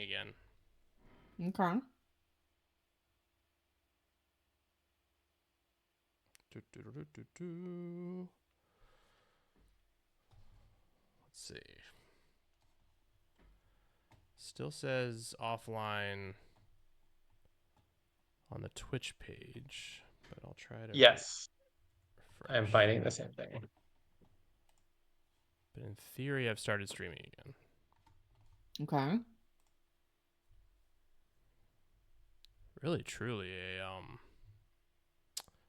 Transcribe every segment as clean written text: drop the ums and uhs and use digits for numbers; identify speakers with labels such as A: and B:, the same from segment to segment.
A: again.
B: Okay.
A: Let's see. Still says offline on the Twitch page, but I'll try to
C: Yes,
A: refresh.
C: I'm finding the same thing.
A: But in theory, I've started streaming again.
B: Okay.
A: Really, truly a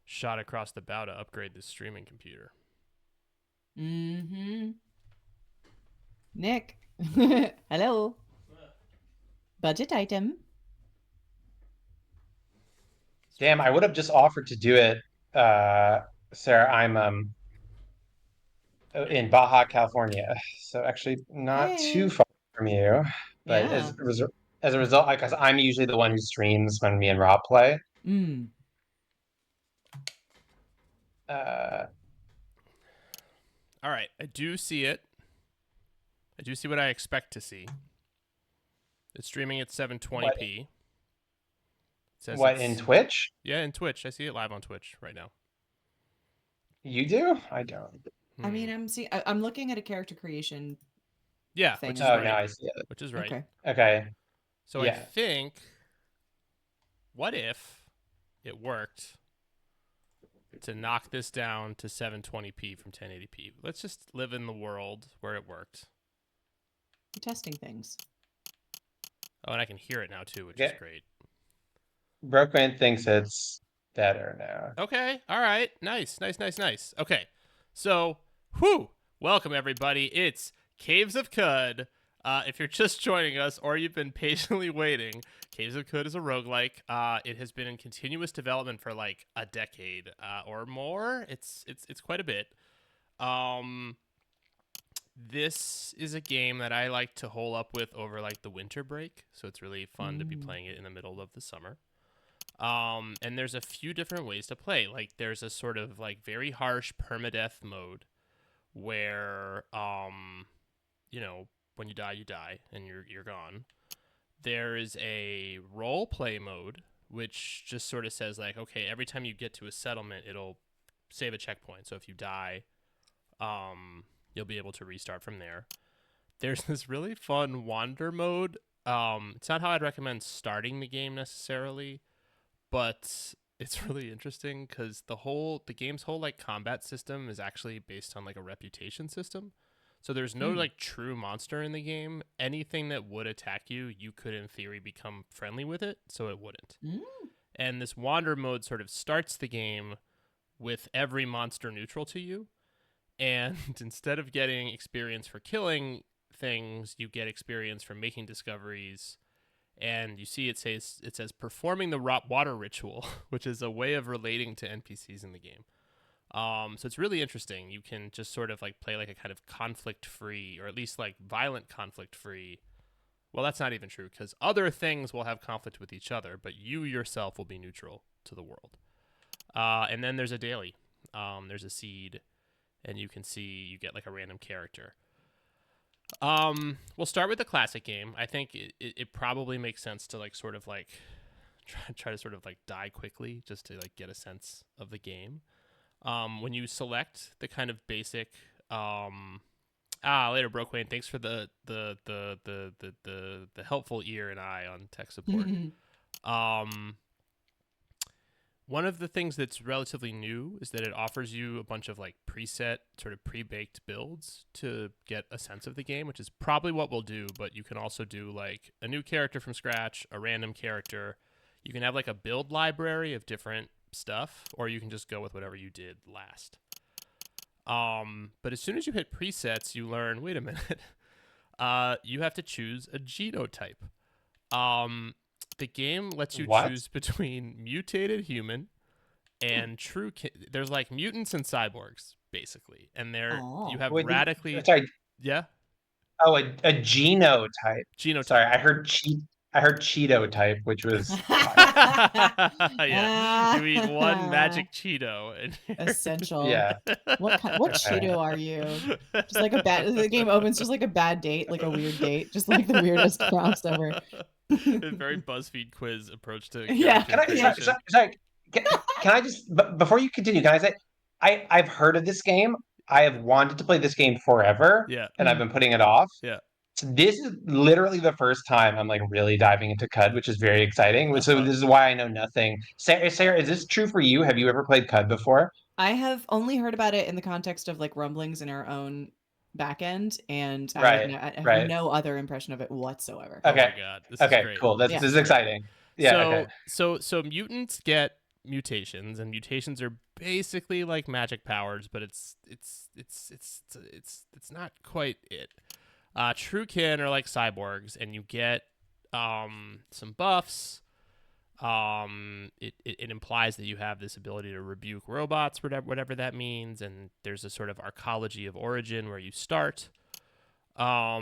A: shot across the bow to upgrade this streaming computer.
B: Mm-hmm. Nick. Hello. Budget item.
C: Damn, I would have just offered to do it, Sarah. I'm in Baja California, so actually not too
B: Hey.
C: far from you. But
B: Yeah.
C: as a result, because I'm usually the one who streams when me and Rob play.
B: Mm.
A: All right, I do see it. I do see what I expect to see. It's streaming at 720p. It says
C: What in Twitch?
A: Yeah, in Twitch. I see it live on Twitch right now.
C: You do? I don't.
B: I mean, I'm looking at a character creation.
A: Yeah,
B: thing.
A: which is
C: Oh,
A: right.
C: now I see it.
A: Which is right.
B: Okay.
C: Okay.
A: So
C: Yeah.
A: I think, what if it worked to knock this down to 720p from 1080p? Let's just live in the world where it worked.
B: You're testing things.
A: Oh, and I can hear it now too, which is great.
C: Brooklyn thinks it's better now.
A: Okay. All right. Nice. Okay. So, welcome everybody. It's Caves of QUD. If you're just joining us or you've been patiently waiting, Caves of QUD is a roguelike. It has been in continuous development for like a decade or more. It's quite a bit. This is a game that I like to hole up with over like the winter break, so it's really fun to be playing it in the middle of the summer. And there's a few different ways to play. Like there's a sort of like very harsh permadeath mode where when you die and you're gone. There is a role play mode which just sort of says like, okay, every time you get to a settlement, it'll save a checkpoint. So if you die, you'll be able to restart from there. There's this really fun wander mode. It's not how I'd recommend starting the game necessarily, but it's really interesting because the game's whole like combat system is actually based on like a reputation system. So there's no like true monster in the game. Anything that would attack you, you could in theory become friendly with it, so it wouldn't. And this wander mode sort of starts the game with every monster neutral to you. And instead of getting experience for killing things, you get experience for making discoveries. And you see it says performing the water ritual, which is a way of relating to NPCs in the game. So it's really interesting. You can just sort of like play like a kind of conflict-free, or at least like violent conflict-free. Well, that's not even true because other things will have conflict with each other, but you yourself will be neutral to the world. And then there's a daily. There's a seed, and you can see you get like a random character. We'll start with the classic game. I think it probably makes sense to like sort of like try to sort of like die quickly just to like get a sense of the game. When you select the kind of basic later Brookwayne, thanks for the helpful ear and eye on tech support. One of the things that's relatively new is that it offers you a bunch of like preset, sort of pre-baked builds to get a sense of the game, which is probably what we'll do, but you can also do like a new character from scratch, a random character. You can have like a build library of different stuff, or you can just go with whatever you did last. But as soon as you hit presets, you learn, wait a minute, you have to choose a genotype. The game lets you choose between mutated human and true. There's like mutants and cyborgs, basically, and you have radically.
C: Sorry.
A: Yeah.
C: Oh, a genotype.
A: Genotype.
C: Sorry, I heard I heard Cheeto type, which was
A: Yeah, you eat one magic Cheeto and
B: Essential.
C: yeah.
B: What
C: Okay.
B: Cheeto are you? Just like a bad. The game opens just like a bad date, like a weird date, just like the weirdest crossover.
A: A very BuzzFeed quiz approach to
B: Yeah.
A: character creation.
C: Sorry, can I just before you continue? Can I say I've heard of this game. I have wanted to play this game forever,
A: Yeah,
C: and I've been putting it off.
A: yeah.
C: So this is literally the first time I'm like really diving into CUD, which is very exciting. So this is why I know nothing. Sarah, is this true for you? Have you ever played CUD before?
B: I have only heard about it in the context of like rumblings in our own back end, and
C: Right,
B: I have
C: right.
B: no other impression of it whatsoever.
A: Oh
C: Okay,
A: my god, this is
C: okay,
A: great.
C: cool. This
B: Yeah.
C: is exciting. Yeah, okay.
A: So mutants get mutations, and mutations are basically like magic powers, but it's not quite it. Truekin are like cyborgs, and you get some buffs. It implies that you have this ability to rebuke robots, whatever that means, and there's a sort of arcology of origin where you start. I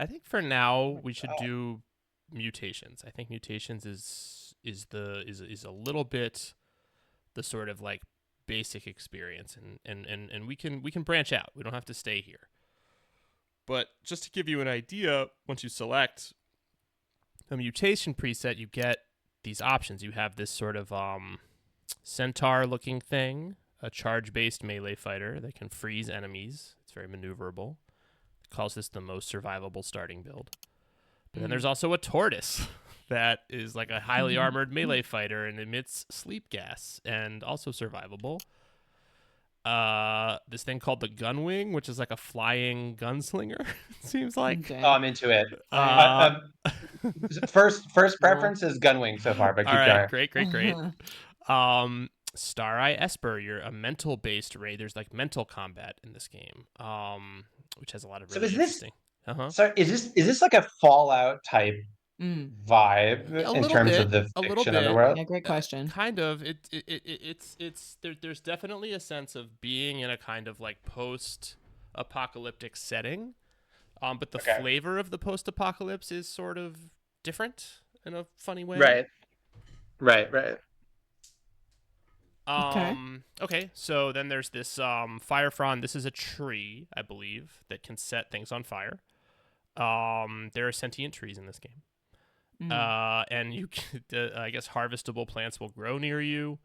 A: think for now we should do mutations. I think mutations is a little bit the sort of like basic experience, and we can branch out. We don't have to stay here. But just to give you an idea, once you select a mutation preset, you get these options. You have this sort of centaur-looking thing, a charge-based melee fighter that can freeze enemies. It's very maneuverable. It calls this the most survivable starting build. But then there's also a tortoise that is like a highly armored melee fighter and emits sleep gas and also survivable. This thing called the Gunwing, which is like a flying gunslinger. It seems like.
B: Okay.
C: Oh, I'm into it. First preference is Gunwing so far, but keep
A: all right,
C: going.
A: great. Star Eye Esper, you're a mental-based raid. There's like mental combat in this game, which has a lot of really interesting.
C: So is this like a Fallout type vibe in terms of the fiction of the world?
B: Yeah, great question.
A: Kind of. There's definitely a sense of being in a kind of like post-apocalyptic setting, but the flavor of the post-apocalypse is sort of different in a funny way.
C: Right.
A: Okay. So then there's this fire frond. This is a tree, I believe, that can set things on fire. There are sentient trees in this game. And you, I guess, harvestable plants will grow near you.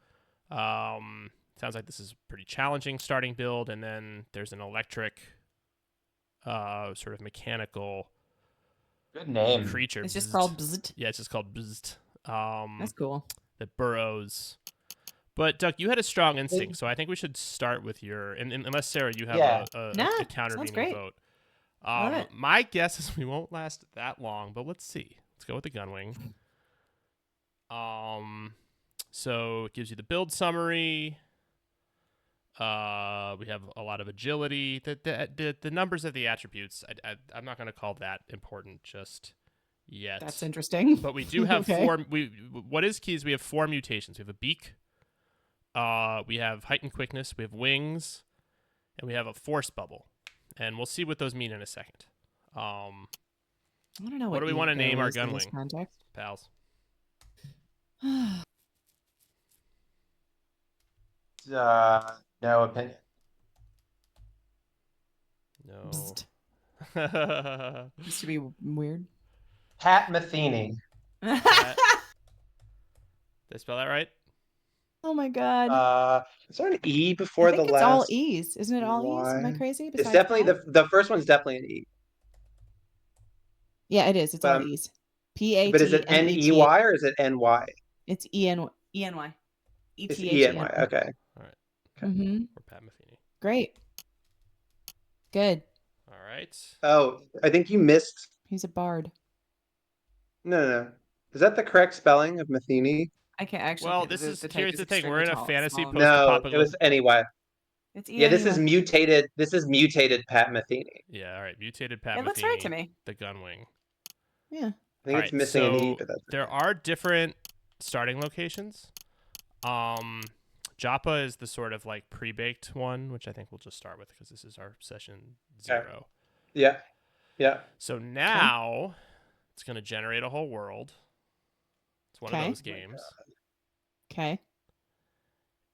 A: Sounds like this is a pretty challenging starting build. And then there's an electric, sort of mechanical,
C: good name
A: creature.
B: It's just called Bzzzt.
A: Yeah, it's just called Bzzzt.
B: That's cool.
A: That burrows. But Duck, you had a strong instinct, so I think we should start with your. And unless Sarah, you have a countervailing vote. My guess is we won't last that long, but let's see. Let's go with the Gunwing. So it gives you the build summary. We have a lot of agility. The numbers of the attributes, I'm not going to call that important just yet.
B: That's interesting.
A: But we do have four. What is key is we have 4 mutations. We have a beak. We have heightened quickness. We have wings, and we have a force bubble. And we'll see what those mean in a second.
B: I don't know
A: what do we want to name our
B: in this
A: Gunwing,
B: context?
A: pals?
C: No opinion.
A: No.
B: Used to be weird.
C: Pat Metheny.
A: Did I spell that right?
B: Oh my god.
C: Is there an E before
B: I think
C: the
B: it's
C: last?
B: all E's. Isn't it all E's? Am I crazy?
C: It's definitely the first one's definitely an E.
B: Yeah, it is. It's all E's. P-A-T-M-E-T.
C: But is it N-E-Y or is it N-Y?
B: It's E-N-Y. E-N-Y.
C: It's E-N-Y. Okay.
A: All right.
B: Mm-hmm.
A: Or Pat Metheny.
B: Great. Good.
A: All right.
C: Oh, I think you missed.
B: He's a bard.
C: No. Is that the correct spelling of Metheny?
B: I can't actually.
A: Well, here's the thing. We're in a fantasy post-apocalypse.
C: No, it was N-E-Y.
B: It's
C: Yeah, this is mutated. This is mutated Pat Metheny.
A: Yeah, all right. Mutated Pat Metheny.
B: It looks right to me.
A: The Gunwing.
B: Yeah.
C: I think it's missing an E, but that's
A: there are different starting locations. Joppa is the sort of like pre-baked one, which I think we'll just start with because this is our session 0.
C: Yeah.
A: So now It's going to generate a whole world. It's one
B: Okay.
A: of those games.
B: Okay.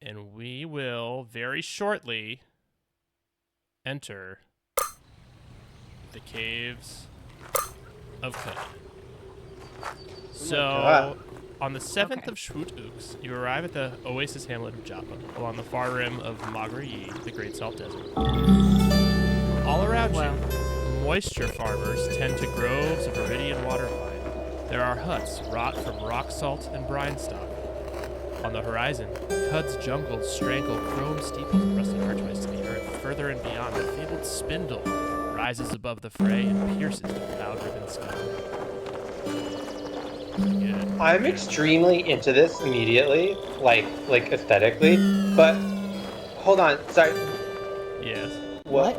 A: And we will very shortly enter the Caves of QUD. So, on the 7th of Shwoot-Ooks, you arrive at the oasis hamlet of Joppa, along the far rim of Magra-Yi, the Great Salt Desert. All around you, moisture farmers tend to groves of iridian water vine. There are huts wrought from rock salt and brine stock. On the horizon, QUD's jungles strangle chrome steeples of rusted archways to the earth. Further and beyond, the fabled spindle rises above the fray and pierces the cloud-riven sky. Good.
C: I'm extremely into this immediately, like aesthetically, but hold on, sorry.
A: Yes.
C: Whoa.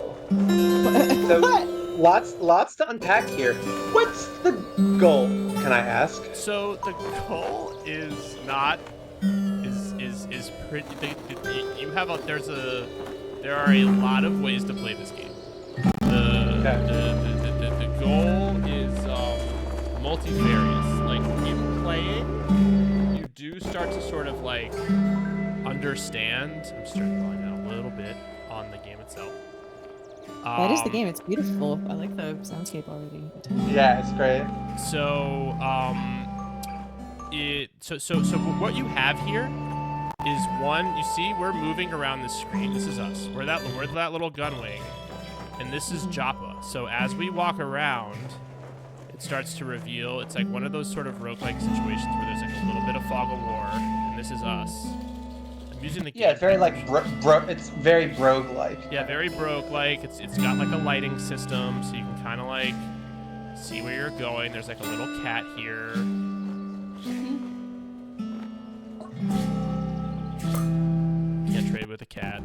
C: So
B: What?
C: lots to unpack here. What's the goal, can I ask?
A: So the goal is not is pretty. You have there are a lot of ways to play this game. The goal is multifarious. Like in playing, you do start to sort of like understand. I'm starting to line out a little bit on the game itself.
B: That is the game. It's beautiful. I like the soundscape already.
C: Yeah, it's great.
A: So so what you have here is one. You see, we're moving around this screen. This is us. We're that little gun wing, and this is Joppa. So as we walk around, it starts to reveal. It's like one of those sort of roguelike situations where there's like a little bit of fog of war, and this is us. I'm using the
C: Yeah, it's very like it's very brogue-like.
A: Yeah, very brogue-like. It's got like a lighting system, so you can kind of like see where you're going. There's like a little cat here. Can't trade with a cat.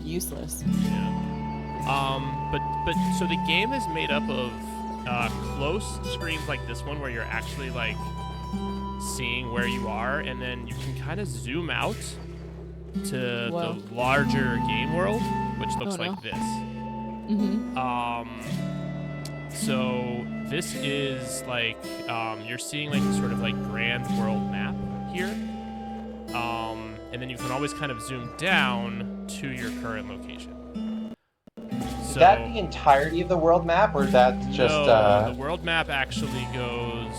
B: Useless.
A: Yeah. But so the game is made up of close screens like this one where you're actually like seeing where you are, and then you can kind of zoom out to the larger game world, which looks like this. So this is like you're seeing like the sort of like grand world map here. And then you can always kind of zoom down to your current location.
C: Is that the entirety of the world map, or is that just
A: No, the world map actually goes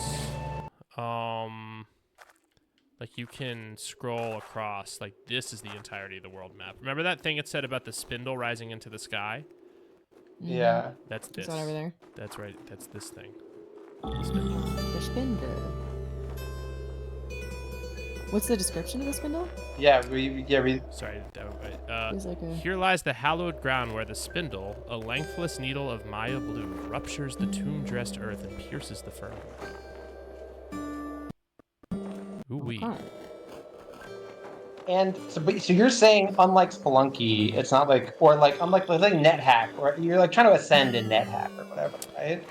A: like you can scroll across. Like this is the entirety of the world map. Remember that thing it said about the spindle rising into the sky?
C: Yeah.
A: That's this.
B: Is that over there?
A: That's right. That's this thing. The spindle.
B: The spindle. What's the description of the spindle?
A: Sorry,
B: There's like a...
A: Here lies the hallowed ground where the spindle, a lengthless needle of Maya blue, ruptures the tomb-dressed earth and pierces the firmament. Ooh-wee.
B: Okay.
C: And so you're saying, unlike Spelunky, it's not like, or like, unlike like NetHack, or you're like trying to ascend in NetHack or whatever, right?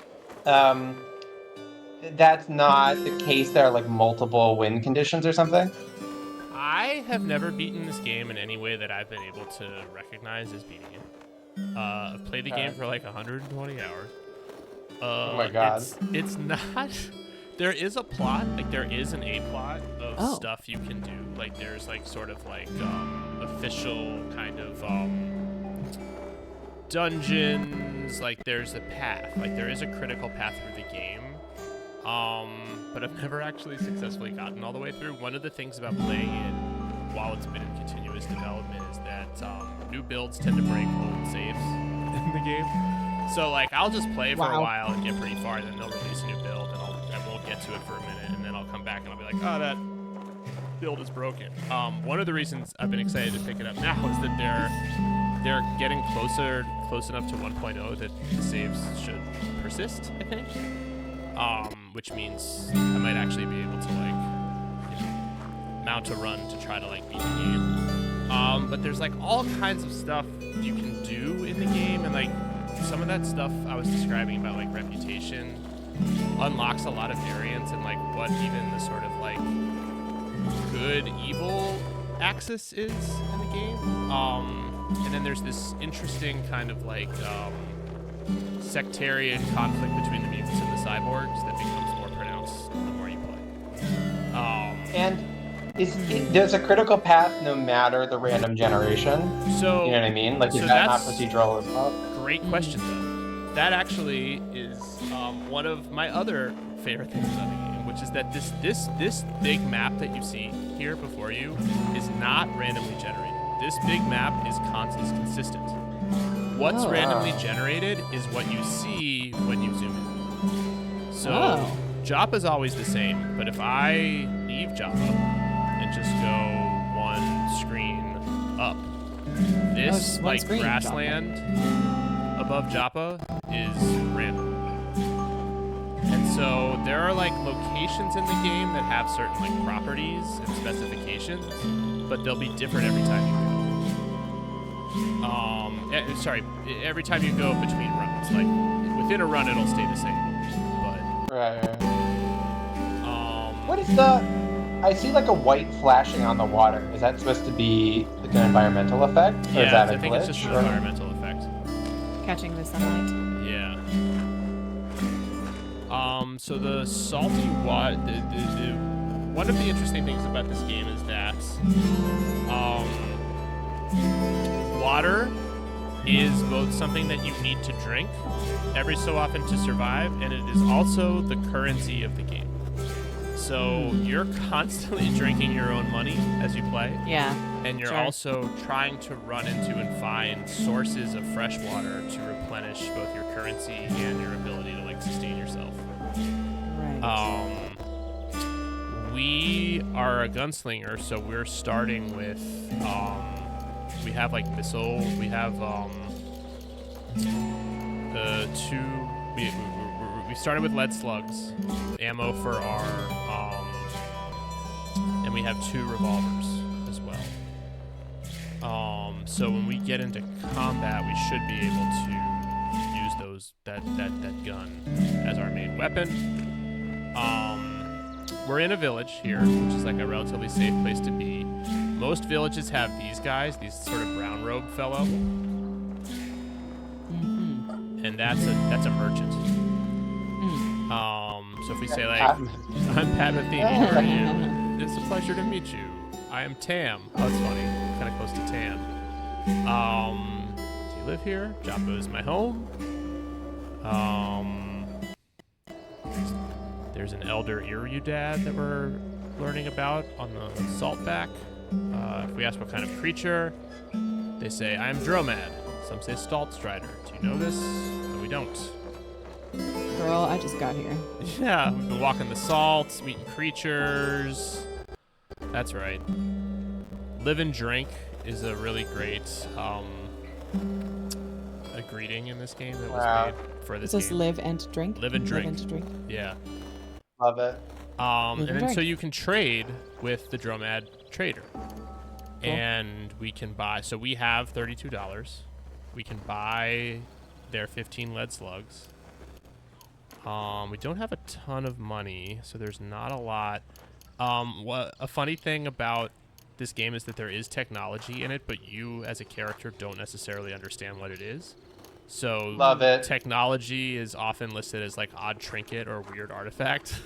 C: That's not the case. There are like multiple win conditions or something.
A: I have never beaten this game in any way that I've been able to recognize as beating it. I've played the game for like 120 hours.
C: Oh my god.
A: It's not... There is a plot, like there is an A-plot of stuff you can do. Like there's like sort of like official kind of dungeons, like there's a path. Like there is a critical path through the game. But I've never actually successfully gotten all the way through. One of the things about playing it while it's been in continuous development is that new builds tend to break old saves in the game. So like I'll just play for a while and get pretty far, and then they'll release a new build, and I won't get to it for a minute, and then I'll come back and I'll be like, oh, that build is broken. One of the reasons I've been excited to pick it up now is that they're getting close enough to 1.0 that the saves should persist, I think. Which means I might actually be able to like, mount a run to try to like beat the game. But there's like all kinds of stuff you can do in the game, and like some of that stuff I was describing about like reputation unlocks a lot of variance in like what even the sort of like good evil axis is in the game. And then there's this interesting kind of like sectarian conflict between the mutants and the cyborgs that becomes more
C: And there's a critical path no matter the random generation.
A: So
C: you know what I mean? Like,
A: so
C: is that not
A: that's-
C: procedural as well?
A: Great question, though. That actually is one of my other favorite things about the game, which is that this big map that you see here before you is not randomly generated. This big map is consistent. What's randomly generated is what you see when you zoom in. So Joppa's always the same, but if I leave Joppa and just go one screen up, this
B: one
A: like
B: screen,
A: grassland above Joppa is random. And so there are like locations in the game that have certain like properties and specifications, but they'll be different every time you go. Every time you go between runs. Like within a run, it'll stay the same. But
C: Right. What is the? I see like a white flashing on the water. Is that supposed to be like an environmental effect? Or is that a
A: I think it's just an
C: glitch, or-
A: environmental effect.
B: Catching the sunlight.
A: Yeah. So the salty water. One of the interesting things about this game is that water is both something that you need to drink every so often to survive, and it is also the currency of the game. So you're constantly drinking your own money as you play.
B: Yeah.
A: And you're also trying to run into and find sources of fresh water to replenish both your currency and your ability to like sustain yourself.
B: Right.
A: We are a gunslinger, so we're starting with we have like missile. We have we started with lead slugs, ammo for our and we have 2 revolvers as well. So when we get into combat, we should be able to use that gun as our main weapon. We're in a village here, which is like a relatively safe place to be. Most villages have these guys, these sort of brown robe fellow, and that's a merchant. So if we say like, I'm Pat Matheny, who are you? It's a pleasure to meet you. I am Tam. Oh, that's funny. Kind of close to Tam. Do you live here? Joppa is my home. There's an elder Irudad that we're learning about on the Saltback. If we ask what kind of creature, they say, I am Dromad. Some say Staltstrider. Do you know this? No, we don't.
B: Girl, I just got here.
A: Yeah, we've been walking the salt, meeting creatures. That's right. Live and drink is a really great a greeting in this game that was made for this
B: Is this
A: game.
B: live and drink?
A: Live and drink.
B: Live and drink.
A: Yeah.
C: Love it.
A: And then so you can trade with the Dromad trader. And we can buy, so we have $32. We can buy their 15 lead slugs. We don't have a ton of money, so there's not a lot. A funny thing about this game is that there is technology in it, but you as a character don't necessarily understand what it is. So
C: Love it.
A: Technology is often listed as like odd trinket or weird artifact.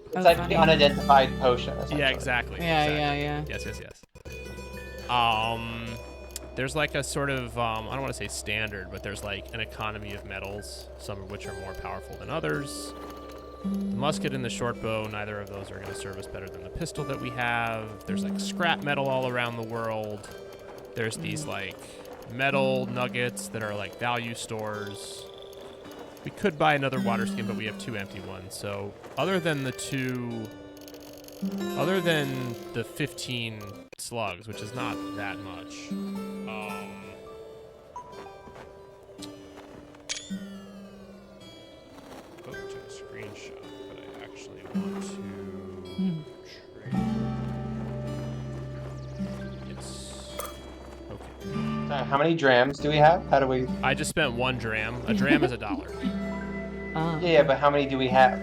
C: It's like the unidentified potion.
A: Yeah, exactly.
B: Yeah.
A: Yes. There's like a sort of, I don't want to say standard, but there's like an economy of metals, some of which are more powerful than others. The musket and the short bow, neither of those are going to serve us better than the pistol that we have. There's like scrap metal all around the world. There's these like metal nuggets that are like value stores. We could buy another water skin, but we have 2 empty ones. So other than the 15 slugs, which is not that much. Took a screenshot, but I actually want to trade. Yes. Okay.
C: How many drams do we have? How do we?
A: I just spent 1 dram. A dram is $1.
C: Yeah, but how many do we have?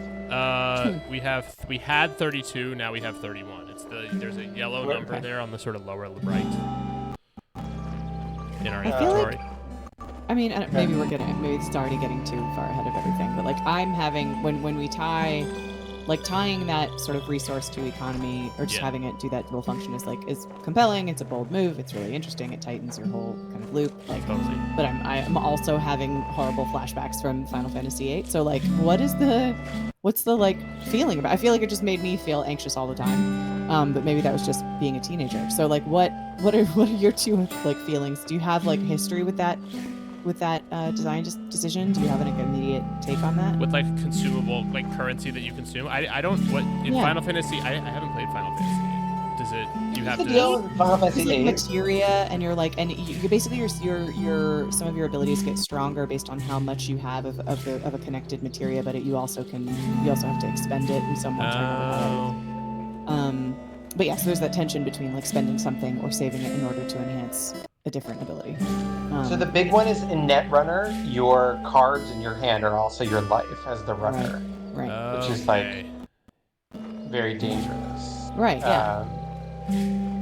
A: We had 32. Now we have 31. There's a yellow number there on the sort of lower right in our inventory.
B: I mean, maybe maybe it's already getting too far ahead of everything, but like I'm having when we tie like tying that sort of resource to economy, or just
A: Yeah.
B: having it do that dual function is compelling. It's a bold move. It's really interesting. It tightens your whole kind of loop. Like,
A: Totally.
B: but I'm also having horrible flashbacks from Final Fantasy VIII. So like, what's the like feeling about? I feel like it just made me feel anxious all the time. But maybe that was just being a teenager. So like, what are your two like feelings? Do you have like history with that design decision? Do you have an immediate take on that?
A: With like consumable like currency that you consume. I don't what in
B: Yeah.
A: Final Fantasy. I haven't played Final Fantasy. Does it? You have
C: The
A: to.
C: deal with Final Fantasy
B: It's like
C: VIII.
B: materia, and you're like, and you basically your some of your abilities get stronger based on how much you have of a connected materia, but you also have to expend it in some way. But yeah, so there's that tension between like spending something or saving it in order to enhance a different ability.
C: So the big one is in Netrunner, your cards in your hand are also your life as the runner,
B: Right.
C: which is like very dangerous.
B: Right. Yeah.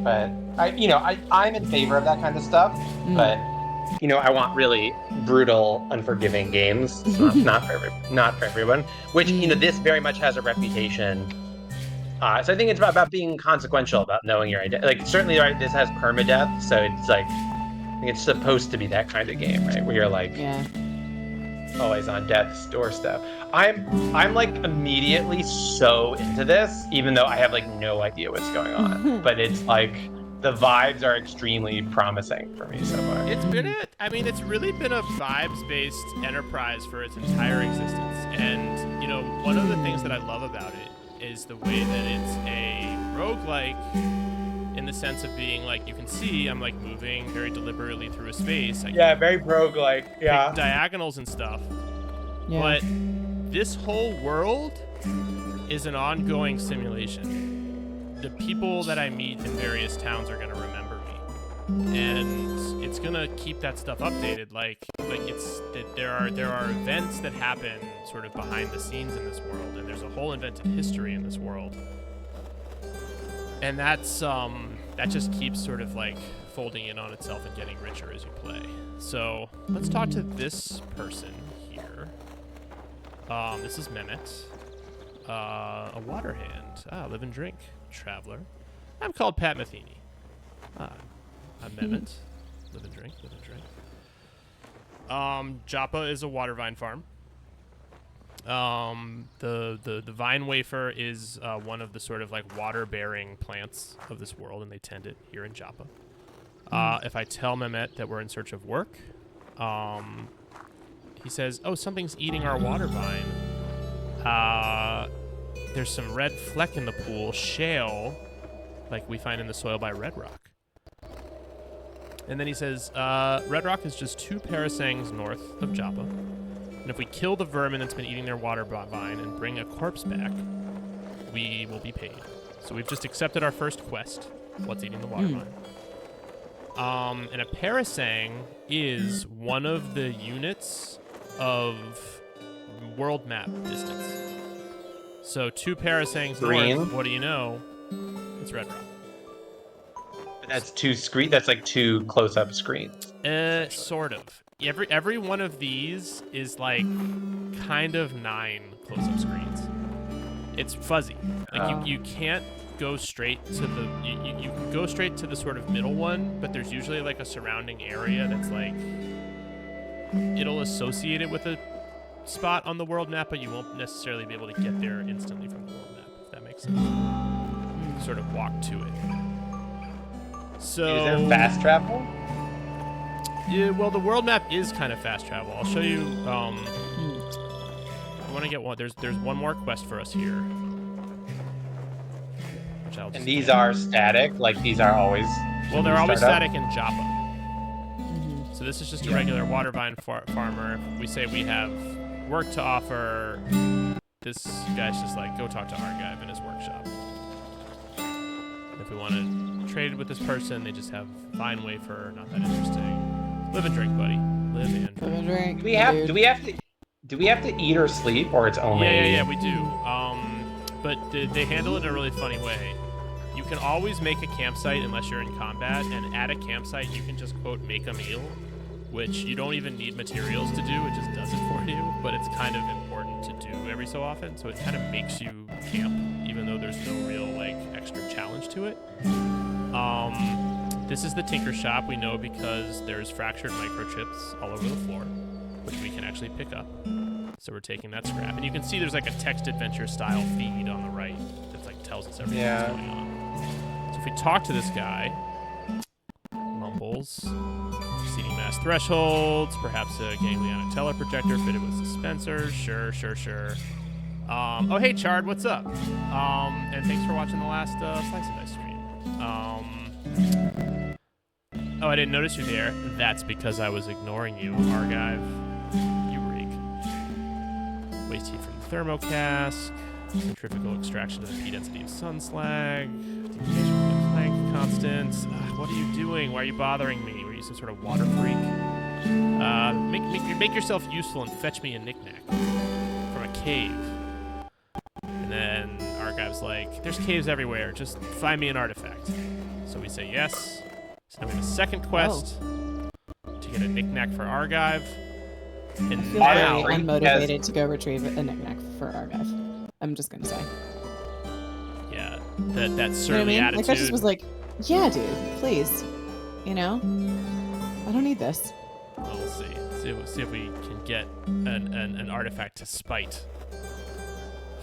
C: But I'm in favor of that kind of stuff. But I want really brutal, unforgiving games. Not for everyone. Which this very much has a reputation. So I think it's about being consequential, about knowing your identity. Like certainly, right, this has permadeath, so it's like I think it's supposed to be that kind of game, right? Where you're like always on death's doorstep. I'm like immediately so into this, even though I have like no idea what's going on. But it's like the vibes are extremely promising for me so far.
A: It's really been a vibes-based enterprise for its entire existence. And one of the things that I love about it is the way that it's a roguelike in the sense of being like, you can see I'm like moving very deliberately through a space.
C: Very roguelike. Yeah.
A: Pick diagonals and stuff.
B: Yeah.
A: But this whole world is an ongoing simulation. The people that I meet in various towns are going to remember me. And it's going to keep that stuff updated. There are events that happen sort of behind the scenes in this world, and there's a whole invented history in this world. And that's that just keeps sort of like folding in on itself and getting richer as you play. So let's talk to this person here. This is Mehmet, a water hand. Live and drink, traveler. I'm called Pat Matheny. I'm Mehmet. Live and drink, live and drink. Joppa is a water vine farm. The vine wafer is one of the sort of like water-bearing plants of this world, and they tend it here in Joppa. If I tell Mehmet that we're in search of work, he says, "Oh, something's eating our water vine. There's some red fleck in the pool, shale, like we find in the soil by Red Rock." And then he says, Red Rock is just 2 parasangs north of Joppa. And if we kill the vermin that's been eating their water vine and bring a corpse back, we will be paid. So we've just accepted our first quest. What's eating the water vine? And a parasang is one of the units of world map distance. So 2 parasangs north, what do you know? It's Red Rock.
C: That's 2 screen. That's like 2 close-up screens.
A: Sort of. Every one of these is like kind of 9 close-up screens. It's fuzzy. Like you can't go straight to the you can go straight to the sort of middle one, but there's usually like a surrounding area that's like it'll associate it with a spot on the world map, but you won't necessarily be able to get there instantly from the world map, if that makes sense. You sort of walk to it. So
C: is there fast travel?
A: Yeah, well, the world map is kind of fast travel. I'll show you. I want to get one. There's one more quest for us here. Which I'll just
C: And these are static. Like these are always.
A: Well, they're always static in Joppa. So this is just a regular water vine farmer. If we say we have work to offer, this guy's just like, go talk to Argive in his workshop. If we want to trade with this person, they just have vine wafer. Not that interesting. Live and drink, buddy. Live and drink.
C: Do we have to eat or sleep, or it's only?
A: Yeah, we do. But they handle it in a really funny way. You can always make a campsite unless you're in combat, and at a campsite you can just quote make a meal, which you don't even need materials to do. It just does it for you. But it's kind of important to do every so often, so it kind of makes you camp, even though there's no real like extra challenge to it. This is the Tinker Shop. We know because there's fractured microchips all over the floor, which we can actually pick up. So we're taking that scrap. And you can see there's like a text adventure style feed on the right that like tells us everything that's going on. So if we talk to this guy, mumbles, exceeding mass thresholds, perhaps a ganglionic teleprojector fitted with suspensors. Sure. Oh, hey, Chard, what's up? And thanks for watching the last Slice and Dice stream. Oh, I didn't notice you there. That's because I was ignoring you, Argive. You rig. Waste heat from the thermocask. Centrifugal extraction of the P density of sun slag. Deviation from the Planck constant. What are you doing? Why are you bothering me? Were you some sort of water freak? Make yourself useful and fetch me a knickknack from a cave. And then Argive's like, there's caves everywhere. Just find me an artifact. So we say yes. So now we have a second quest to get a knickknack for Argive. And
B: I feel
A: now
B: very unmotivated to go retrieve a knickknack for Argive. I'm just gonna say.
A: Yeah, that surly
B: You know what I mean?
A: attitude.
B: Like, I just was like, yeah, dude, please. You know? I don't need this.
A: Well, we'll see. See if we can get an artifact to spite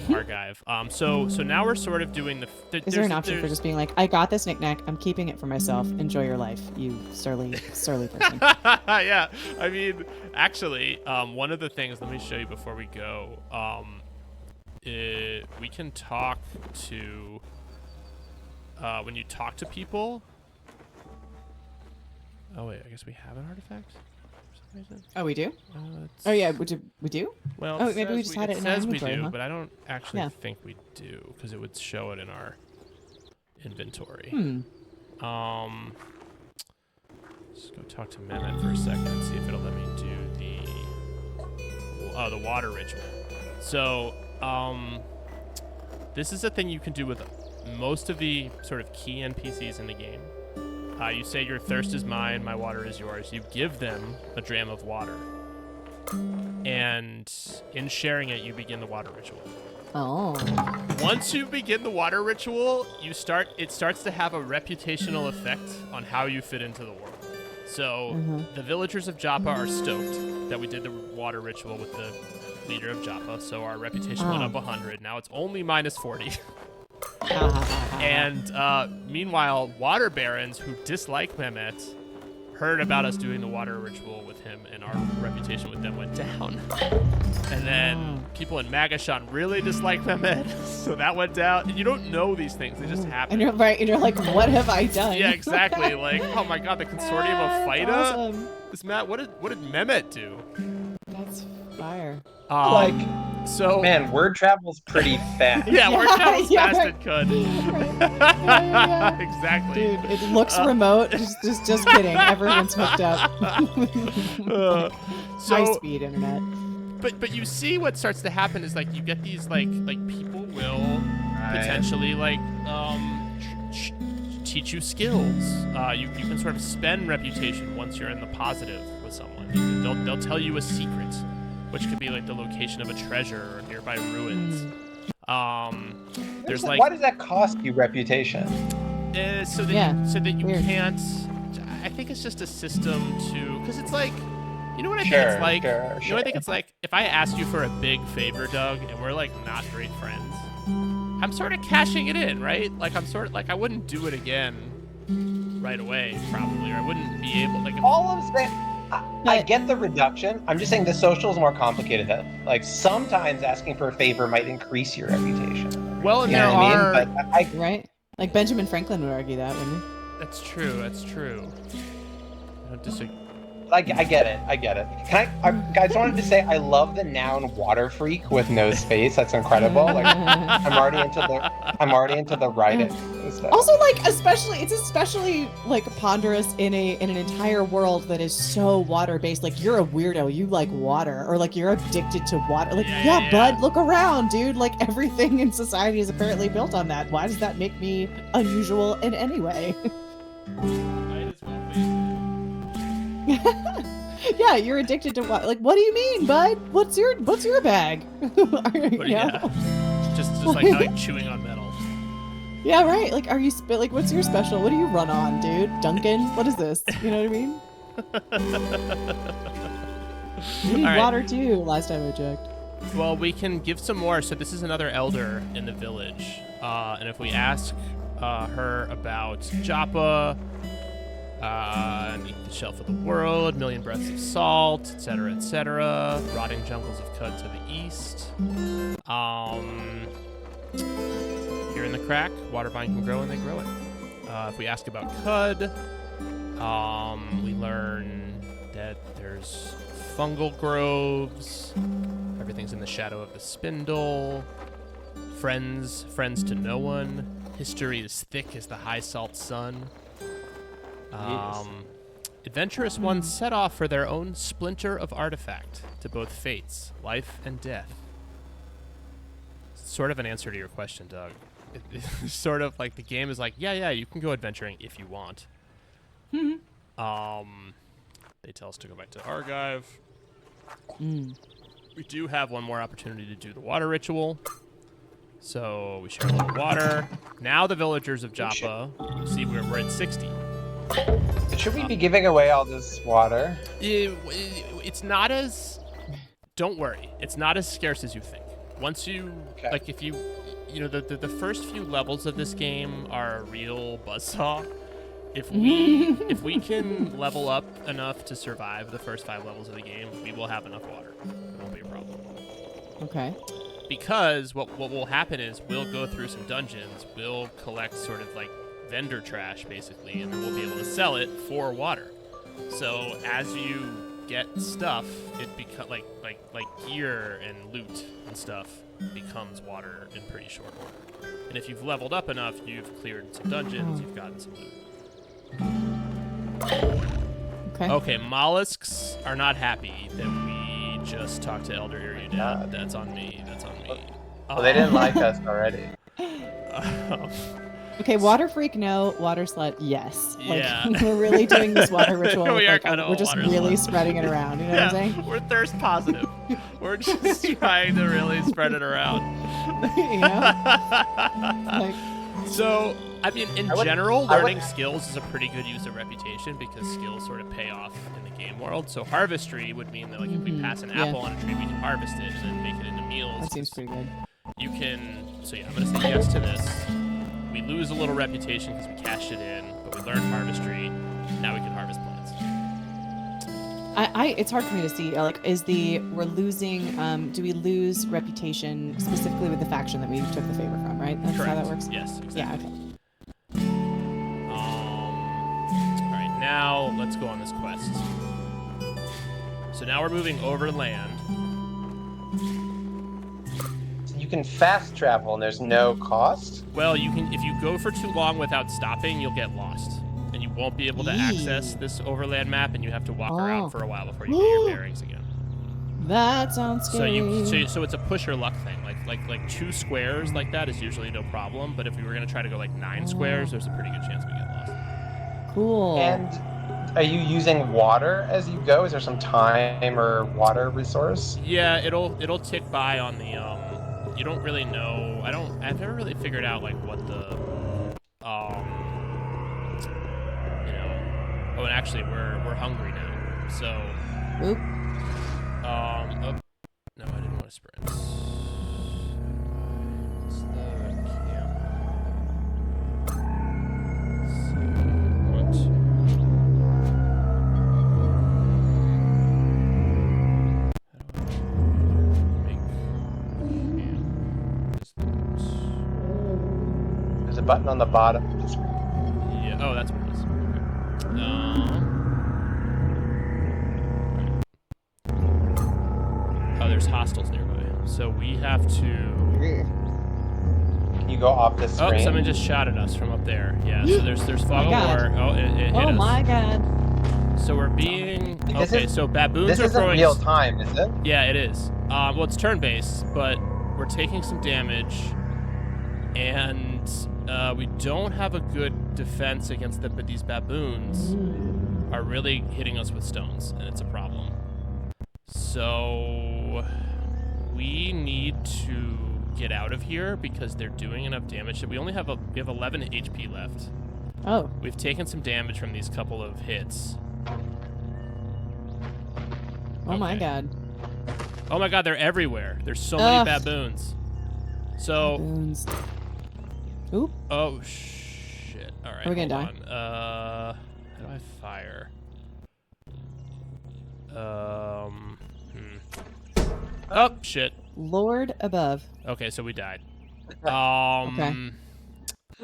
A: Argive. So now we're sort of doing the.
B: Is there an option for just being like, I got this knickknack, I'm keeping it for myself. Enjoy your life, you surly person.
A: Yeah, I mean, actually, one of the things. Let me show you before we go. We can talk to. When you talk to people. Oh wait, I guess we have an artifact.
B: Oh, we do? Oh yeah, we do?
A: Well,
B: oh, maybe we just had it in our inventory,
A: we do,
B: huh?
A: but I don't actually think we do because it would show it in our inventory. Let's go talk to Mehmet for a second and see if it'll let me do the water ritual. So, this is a thing you can do with most of the sort of key NPCs in the game. You say your thirst is mine, my water is yours. You give them a dram of water. And in sharing it, you begin the water ritual.
B: Oh.
A: Once you begin the water ritual, it starts to have a reputational effect on how you fit into the world. So the villagers of Joppa are stoked that we did the water ritual with the leader of Joppa, so our reputation went up 100. Now it's only minus 40. And meanwhile, water barons who dislike Mehmet heard about us doing the water ritual with him, and our reputation with them went down. And then people in Magashan really dislike Mehmet, so that went down. And you don't know these things; they just happen.
B: And you're right, and you're like, "What have I done?"
A: Yeah, exactly. Like, oh my God, the consortium of Fida.
B: Awesome.
A: This Matt, what did Mehmet do?
B: That's fire.
A: So
C: man, word travels pretty fast.
A: Yeah, word travels fast
B: right.
A: and could. Exactly.
B: Dude, it looks remote. Just kidding. Everyone's hooked up. High speed internet.
A: But you see what starts to happen is like you get these like people will potentially like teach you skills. You can sort of spend reputation once you're in the positive with someone. They'll tell you a secret, which could be like the location of a treasure or nearby ruins. There's like,
C: why does that cost you reputation?
A: So that you
B: weird.
A: can't. I think it's just a system to, because it's like, you know what I think it's like. You know what I think it's like. If I ask you for a big favor, Doug, and we're like not great friends, I'm sort of cashing it in, right? Like I'm sort of like I wouldn't do it again right away, probably, or I wouldn't be able. Like
C: all I'm saying. I get the reduction. I'm just saying the social is more complicated. That like sometimes asking for a favor might increase your reputation.
A: Well, and
C: you
A: there
C: know what
A: are
C: I mean? But
B: Right? Like Benjamin Franklin would argue that, wouldn't he?
A: That's true. I don't disagree.
C: I get it. Can I guys, I wanted to say I love the noun water freak with no space. That's incredible. Like I'm already into the writing stuff.
B: Also, like it's especially like ponderous in an entire world that is so water based. Like you're a weirdo, you like water, or like you're addicted to water. Like yeah, bud, look around, dude. Like everything in society is apparently built on that. Why does that make me unusual in any way?
A: Might as well be.
B: Yeah, you're addicted to what? Like, what do you mean, bud? What's your bag?
A: Yeah. Just It's just like chewing on metal.
B: Yeah, right. Like, are you like, what's your special? What do you run on, dude? Duncan? What is this? You know what I mean? We need water too. Last time I checked.
A: Well, we can give some more. So this is another elder in the village, and if we ask her about Joppa, the shelf of the world, million breaths of salt, etc., rotting jungles of Qud to the east. Here in the crack, water vine can grow and they grow it. If we ask about Qud, we learn that there's fungal groves. Everything's in the shadow of the spindle. Friends to no one. History is thick as the high salt sun. Adventurous ones set off for their own splinter of artifact to both fates, life and death. Sort of an answer to your question, Doug. It's sort of like the game is like, yeah, you can go adventuring if you want. They tell us to go back to Argive. We do have one more opportunity to do the water ritual. So we share a little water. Now the villagers of Joppa, see we're at 60.
C: Should we be giving away all this water?
A: It's not as... Don't worry. It's not as scarce as you think. Once you... Okay. Like, if you... You know, the first few levels of this game are a real buzzsaw. If we can level up enough to survive the first 5 levels of the game, we will have enough water. It won't be a problem.
B: Okay.
A: Because what will happen is we'll go through some dungeons, we'll collect sort of like vendor trash basically, and then we'll be able to sell it for water. So as you get stuff, it becomes like gear and loot and stuff becomes water in pretty short order. And if you've leveled up enough, you've cleared some dungeons, you've gotten some loot. Okay, mollusks are not happy that we just talked to Elder Iriudad. That's on me.
C: Well, they didn't like us already.
B: Okay, water freak, no. Water slut, yes.
A: Yeah.
B: Like, we're really doing this water ritual.
A: We're just
B: really spreading it around. You know what I'm saying?
A: We're thirst positive. We're just trying to really spread it around.
B: You know?
A: So, I mean, in general, learning skills is a pretty good use of reputation because skills sort of pay off in the game world. So harvestry would mean that, like, if we pass an apple on a tree, we can harvest it and then make it into meals.
B: That seems pretty good.
A: You can... So, yeah, I'm going to say yes to this. We lose a little reputation because we cashed it in, but we learned harvestry. Now we can harvest plants.
B: It's hard for me to see. Like, we're losing? Do we lose reputation specifically with the faction that we took the favor from? Right? That's
A: Correct.
B: how that works.
A: Yes. Exactly.
B: Yeah. Okay.
A: All right. Now let's go on this quest. So now we're moving overland.
C: You can fast travel and there's no cost?
A: Well, you can. If you go for too long without stopping, you'll get lost. And you won't be able to access this overland map, and you have to walk around for a while before you get your bearings again.
B: That sounds scary.
A: So it's a push or luck thing. Like 2 squares like that is usually no problem, but if we were going to try to go like 9 squares, there's a pretty good chance we get lost.
B: Cool.
C: And are you using water as you go? Is there some time or water resource?
A: Yeah, it'll tick by on the you don't really know. I've never really figured out like what the Oh, and actually we're hungry now. So
B: Oop.
A: Oh, no, I didn't want to sprint. It's the camp. So want to
C: There's a button on the bottom of the screen.
A: Yeah. Oh, that's what it is. Okay. Oh, there's hostiles nearby, so we have to.
C: Can you go off the screen?
A: Oh, someone just shot at us from up there. Yeah. So there's fog of war. Oh, it hit us.
B: Oh my god.
A: So we're being so baboons
C: this
A: are
C: isn't
A: throwing.
C: real time, is it?
A: Yeah, it is. Well, it's turn-based, but we're taking some damage, and we don't have a good defense against them. But these baboons are really hitting us with stones, and it's a problem. So we need to get out of here because they're doing enough damage. We only have we have 11 HP left.
B: Oh.
A: We've taken some damage from these couple of hits.
B: Oh my god.
A: Oh my god, they're everywhere. There's so many baboons. So.
B: Baboons. Oop.
A: Oh shit! All right.
B: Are we gonna die?
A: How do I fire? Oh shit!
B: Lord above.
A: Okay, so we died.
B: Okay.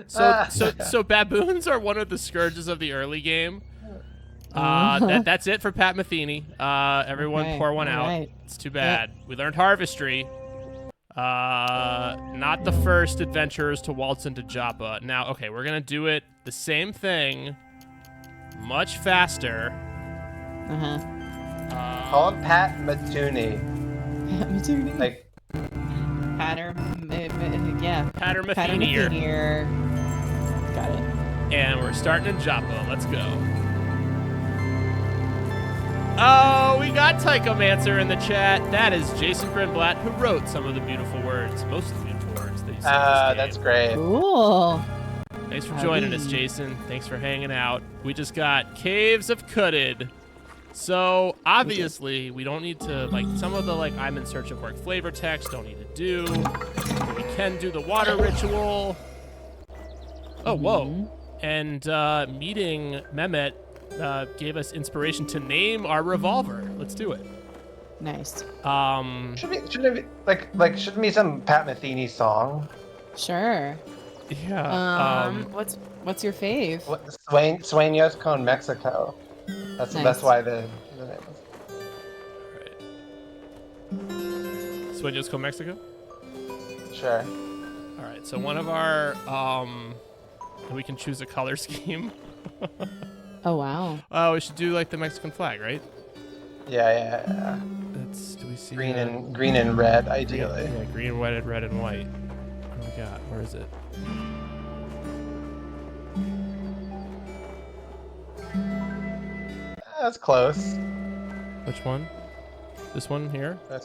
A: So baboons are one of the scourges of the early game. That's it for Pat Metheny. Everyone
B: Okay,
A: pour one out.
B: right.
A: It's too bad. We learned Harvestry. Not the first adventurers to waltz into Joppa. Now, okay, we're gonna do it the same thing, much faster.
C: Call him Pat Matuni.
B: Matuni.
C: Like
B: Patter. Yeah.
A: Patter
B: Patter
A: Metheny.
B: Metheny. Got it.
A: And we're starting in Joppa. Let's go. Oh, we got Tychomancer in the chat. That is Jason Grinblatt, who wrote some of the beautiful words, most of the beautiful words that you said.
C: That's great.
B: Cool.
A: Thanks for joining us, Jason. Thanks for hanging out. We just got Caves of QUD. So, obviously, we don't need to, like, some of the, like, I'm in search of work flavor text don't need to do. We can do the water ritual. Oh, whoa. And meeting Mehmet gave us inspiration to name our revolver. Let's do it.
B: Nice.
C: Shouldn't it be shouldn't be some Pat Metheny song?
B: Sure.
A: Yeah.
B: What's your fave?
C: Sueños con Mexico. That's why the name is.
A: Alright. Sueños con Mexico?
C: Sure.
A: Alright, so one of our we can choose a color scheme.
B: Oh wow.
A: Oh, we should do like the Mexican flag, right?
C: Yeah.
A: Do we see
C: green and red, ideally.
A: Yeah, green, red, and white. What do we got? Where is it?
C: That's close.
A: Which one? This one here?
C: There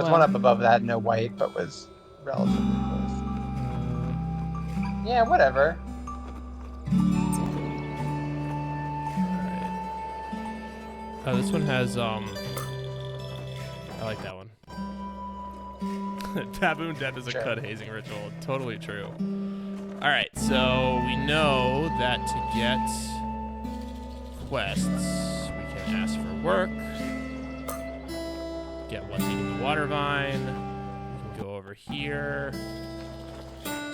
C: was one up above that had no white, but was relatively close. Yeah, whatever.
A: Oh, this one has, I like that one. Baboon death is a QUD hazing ritual. Totally true. Alright, so we know that to get quests, we can ask for work, get what's eating the water vine, we can go over here.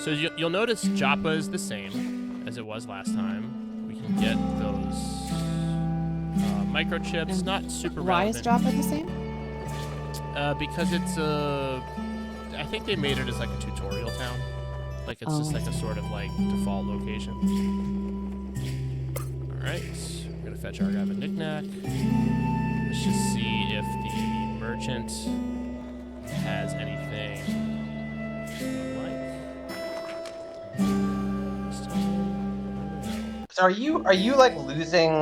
A: So you'll notice Joppa is the same as it was last time. We can get those microchips,
B: And
A: not super
B: Why
A: relevant.
B: is Joppa the same?
A: Because it's I think they made it as like a tutorial town. Like it's just like a sort of like default location. Alright, we're gonna fetch our guy a knick-knack. Let's just see if the merchant has anything like.
C: So are you like losing?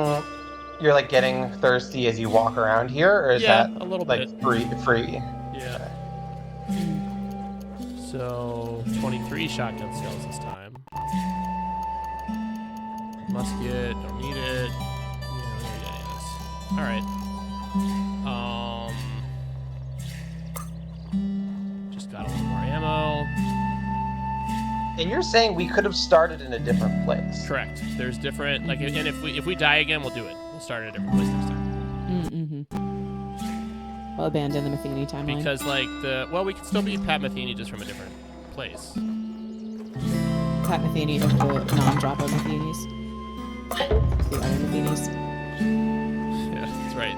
C: You're like getting thirsty as you walk around here, or is that
A: a little
C: like
A: bit
C: free?
A: Yeah. So 23 shotgun shells this time. Musket, don't need it. Yes. All right. Just got a little more ammo.
C: And you're saying we could have started in a different place?
A: Correct. There's different and if we die again, we'll do it. We'll start at a different place next time.
B: We'll abandon the Metheny timeline.
A: Because like we can still be Pat Metheny just from a different place.
B: Pat Metheny of the non-Joppa Metheny's. The other Metheny's.
A: Yeah, that's right.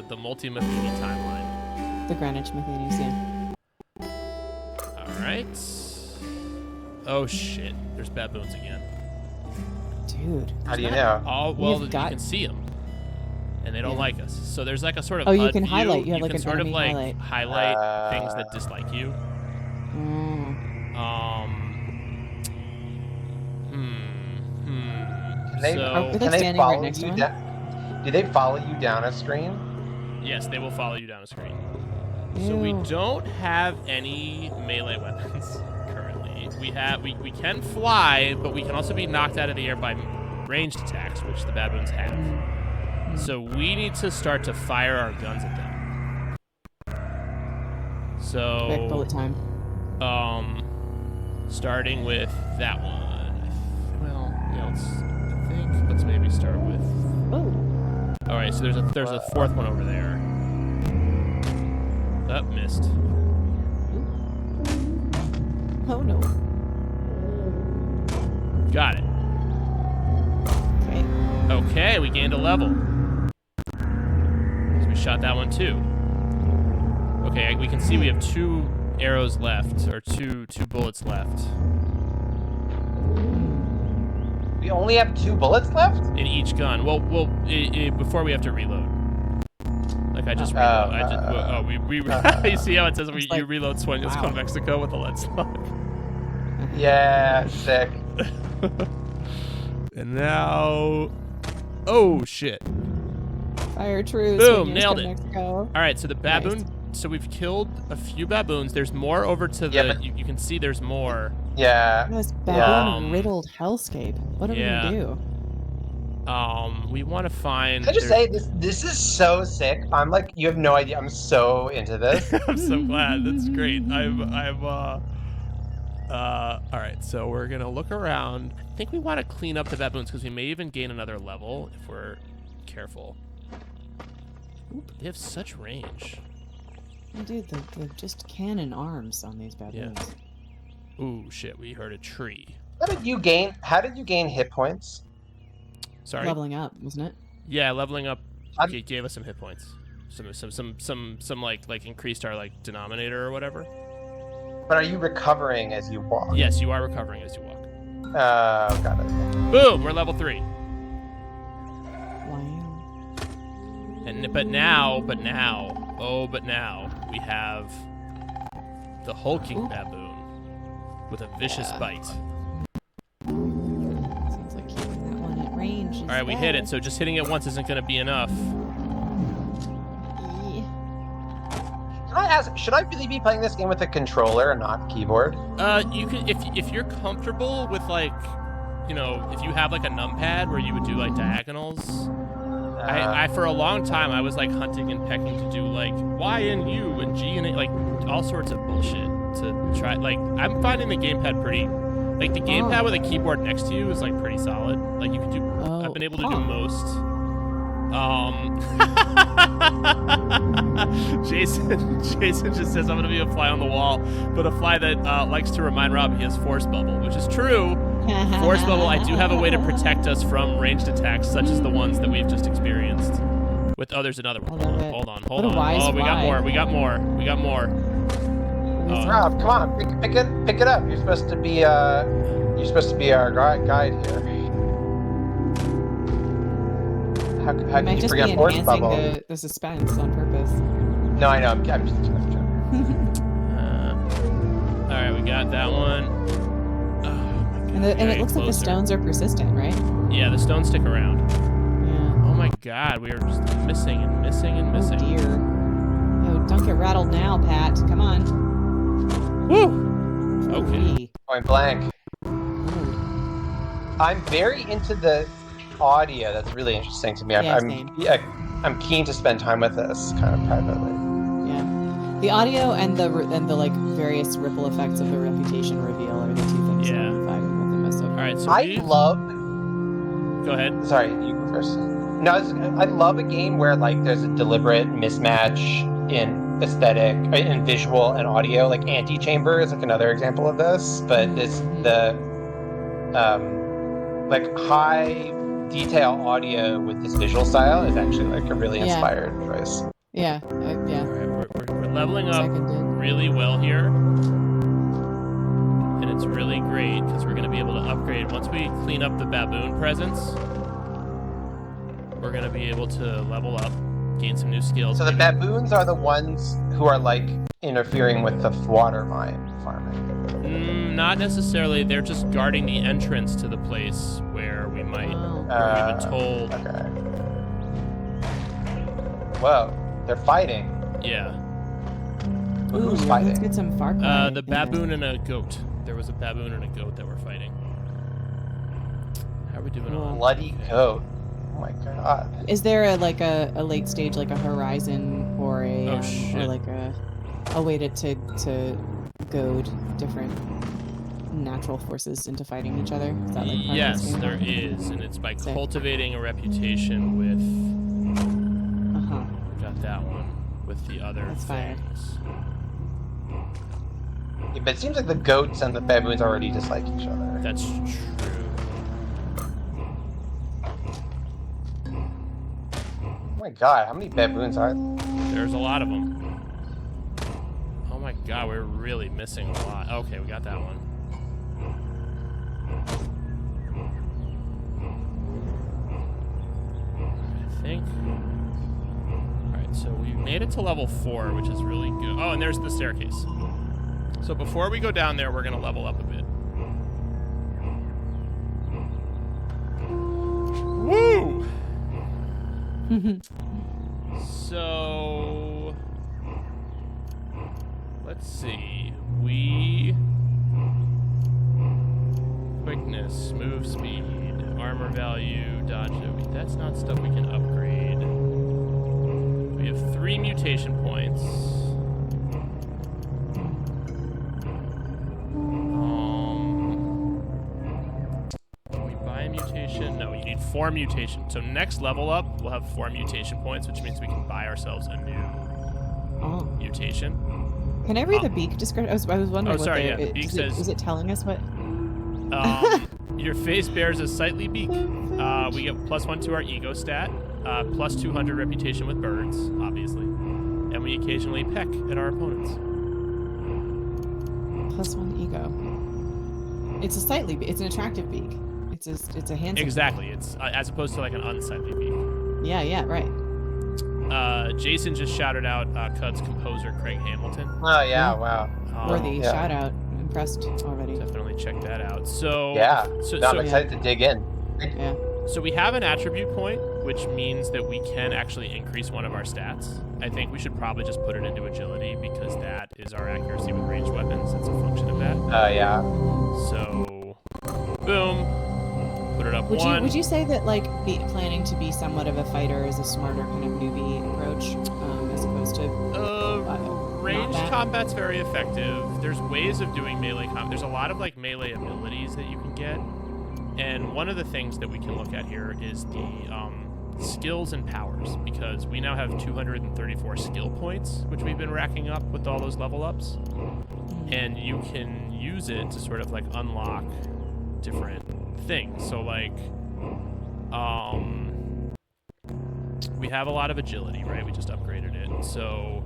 A: The multi-Metheny timeline.
B: The Greenwich Metheny's, yeah.
A: Alright. Oh shit. There's baboons again.
B: Dude.
C: How do you know?
A: Oh, well, you can see them. And they don't like us. So there's like a sort of
B: you
A: HUD
B: can
A: view.
B: highlight. You have like
A: can
B: an
A: sort of
B: enemy
A: like highlight things that dislike you.
C: Can they follow you down? Do they follow you down a screen?
A: Yes, they will follow you down a screen. So we
B: Ew.
A: don't have any melee weapons currently. We can fly, but we can also be knocked out of the air by ranged attacks, which the baboons have. So we need to start to fire our guns at them. So
B: Quick bullet time.
A: Starting with that one. Well, yeah, let's maybe start with.
B: Oh.
A: All right, so there's a fourth one over there. Up, missed.
B: Oh no.
A: Got it.
B: Okay.
A: Okay, we gained a level. So we shot that one too. Okay, we can see we have 2 arrows left, or two bullets left
C: We only have 2 bullets left?
A: in each gun. Well, before we have to reload. Like I just reload. You see how it says
B: It's
A: you
B: like,
A: reload Sueños con Mexico with a lead slug.
C: Yeah, sick.
A: And now, oh shit!
B: Fire truce.
A: Boom,
B: Sueños
A: nailed
B: con
A: it.
B: Mexico.
A: All right, so the baboon.
B: Nice.
A: So we've killed a few baboons. There's more over to the.
C: Yeah, but-
A: You can see there's more.
C: Yeah.
B: This
A: Yeah.
B: baboon riddled hellscape. What are
A: Yeah.
B: we gonna do?
A: We want to find.
C: Can I just say this is so sick. I'm like, you have no idea. I'm so into this.
A: I'm so glad. That's great. All right, so we're gonna look around. I think we want to clean up the baboons because we may even gain another level if we're careful. They have such range.
B: Dude, the just cannon arms on these baboons.
A: Ooh, shit! We heard a tree.
C: How did you gain hit points?
A: Sorry.
B: Leveling up, wasn't it?
A: Yeah, leveling up
C: I'm-
A: gave us some hit points. Some like increased our like denominator or whatever.
C: But are you recovering as you walk?
A: Yes, you are recovering as you walk.
C: Got it.
A: Boom! We're level 3.
B: Wow.
A: But now we have the hulking baboon with a vicious bite.
B: Sounds like keeping that one at range.
A: All right, we hit it. So just hitting it once isn't going to be enough.
C: Can I ask, should I really be playing this game with a controller and not keyboard?
A: You can if you're comfortable with like, if you have like a numpad where you would do like diagonals. I for a long time I was like hunting and pecking to do like Y and U and G and A, like all sorts of bullshit to try. Like I'm finding the gamepad pretty. Like the gamepad with a keyboard next to you is like pretty solid. Like you can do. I've been able to do most. Jason just says I'm gonna be a fly on the wall, but a fly that likes to remind Rob he has force bubble, which is true. Force bubble, I do have a way to protect us from ranged attacks, such as the ones that we've just experienced with others and other. Hold on.
B: What a wise
A: Oh, we got
B: fly.
A: more.
C: Rob, come on, pick it up. You're supposed to be our guide here. How
B: I
C: can
B: might
C: you
B: just be
C: forget force
B: enhancing
C: bubble?
B: the suspense on purpose.
C: No, I know. I'm just
A: All right, we got that one. Oh my God,
B: And it looks like the stones are persistent, right?
A: Yeah, the stones stick around.
B: Yeah.
A: Oh my God, we are just missing and missing and missing.
B: Oh dear. Oh, don't get rattled now, Pat. Come on.
A: Woo! Okay.
C: point blank. I'm very into the audio. That's really interesting to me.
B: Yeah, same.
C: I'm keen to spend time with this kind of privately.
B: Yeah. The audio and the like various ripple effects of the reputation reveal are the two things
A: Yeah.
B: I'm vibing with the most of.
A: All right, so
C: I love.
A: Go ahead.
C: Sorry, you go first. No, I love a game where like there's a deliberate mismatch in aesthetic, in visual and audio. Like Antechamber is like another example of this. But like high detail audio with this visual style is actually like a really inspired choice.
B: Yeah. Yeah.
A: All right, we're leveling up
B: Seconded.
A: really well here. And it's really great because we're going to be able to upgrade. Once we clean up the baboon presence, we're going to be able to level up, gain some new skills.
C: So the baboons are the ones who are like interfering with the water mine farming.
A: Not necessarily. They're just guarding the entrance to the place where we might.
B: Wow.
A: Where we've been told.
C: Okay. Whoa, they're fighting.
A: Yeah.
C: But
B: Ooh,
C: who's
B: let's
C: fighting?
B: get some Far Cry.
A: The
B: in there.
A: baboon and a goat. There was a baboon and a goat that were fighting. How are we doing on?
C: Bloody goat. Oh my god.
B: Is there a late stage, like a horizon or a
A: Oh, shit.
B: or like a way to goad different natural forces into fighting each other? Is that like part of this
A: Yes,
B: game?
A: there is, and it's by
B: Sick.
A: cultivating a reputation with.
B: Uh-huh.
A: We got that one with the other
B: That's fire.
A: things.
C: Yeah, but it seems like the goats and the baboons already dislike each other.
A: That's true.
C: Oh my god, how many baboons are there?
A: There's a lot of them. Oh my god, we're really missing a lot. Okay, we got that one. I think. Alright, so we made it to level 4, which is really good. Oh, and there's the staircase. So before we go down there, we're going to level up a bit. Woo! So, let's see. Quickness, move speed, armor value, dodge. That's not stuff we can upgrade. We have 3 mutation points. Can we buy a mutation? No, you need 4 mutation. So next level up, we'll have 4 mutation points, which means we can buy ourselves a new
B: Oh.
A: mutation.
B: Can I read the beak description? I was wondering.
A: Oh, sorry,
B: what
A: yeah, the beak says-
B: is it telling us what?
A: Your face bears a sightly beak. We get +1 to our ego stat, plus 200 reputation with birds, obviously, and we occasionally peck at our opponents.
B: +1 ego. It's a sightly beak. It's an attractive beak. It's a handsome.
A: Exactly. It's as opposed to like an unsightly beak.
B: Yeah, right.
A: Jason just shouted out Cud's composer Craig Hamilton.
C: Oh yeah, wow.
B: Worthy
C: yeah.
B: shout out. Impressed already.
A: Definitely check that out. So
C: Yeah.
A: so,
C: No, I'm
A: so,
C: excited to dig in.
B: Yeah.
A: so we have an attribute point, which means that we can actually increase one of our stats. I think we should probably just put it into agility because that is our accuracy with ranged weapons. It's a function of that.
C: Yeah.
A: So, boom. Put it up
B: Would
A: 1.
B: you say that like planning to be somewhat of a fighter is a smarter kind of newbie approach as opposed to
A: Ranged
B: bad.
A: combat's very effective. There's ways of doing melee combat. There's a lot of like melee abilities that you can get. And one of the things that we can look at here is the skills and powers, because we now have 234 skill points, which we've been racking up with all those level ups. And you can use it to sort of like unlock different things. So like we have a lot of agility, right? We just upgraded it. So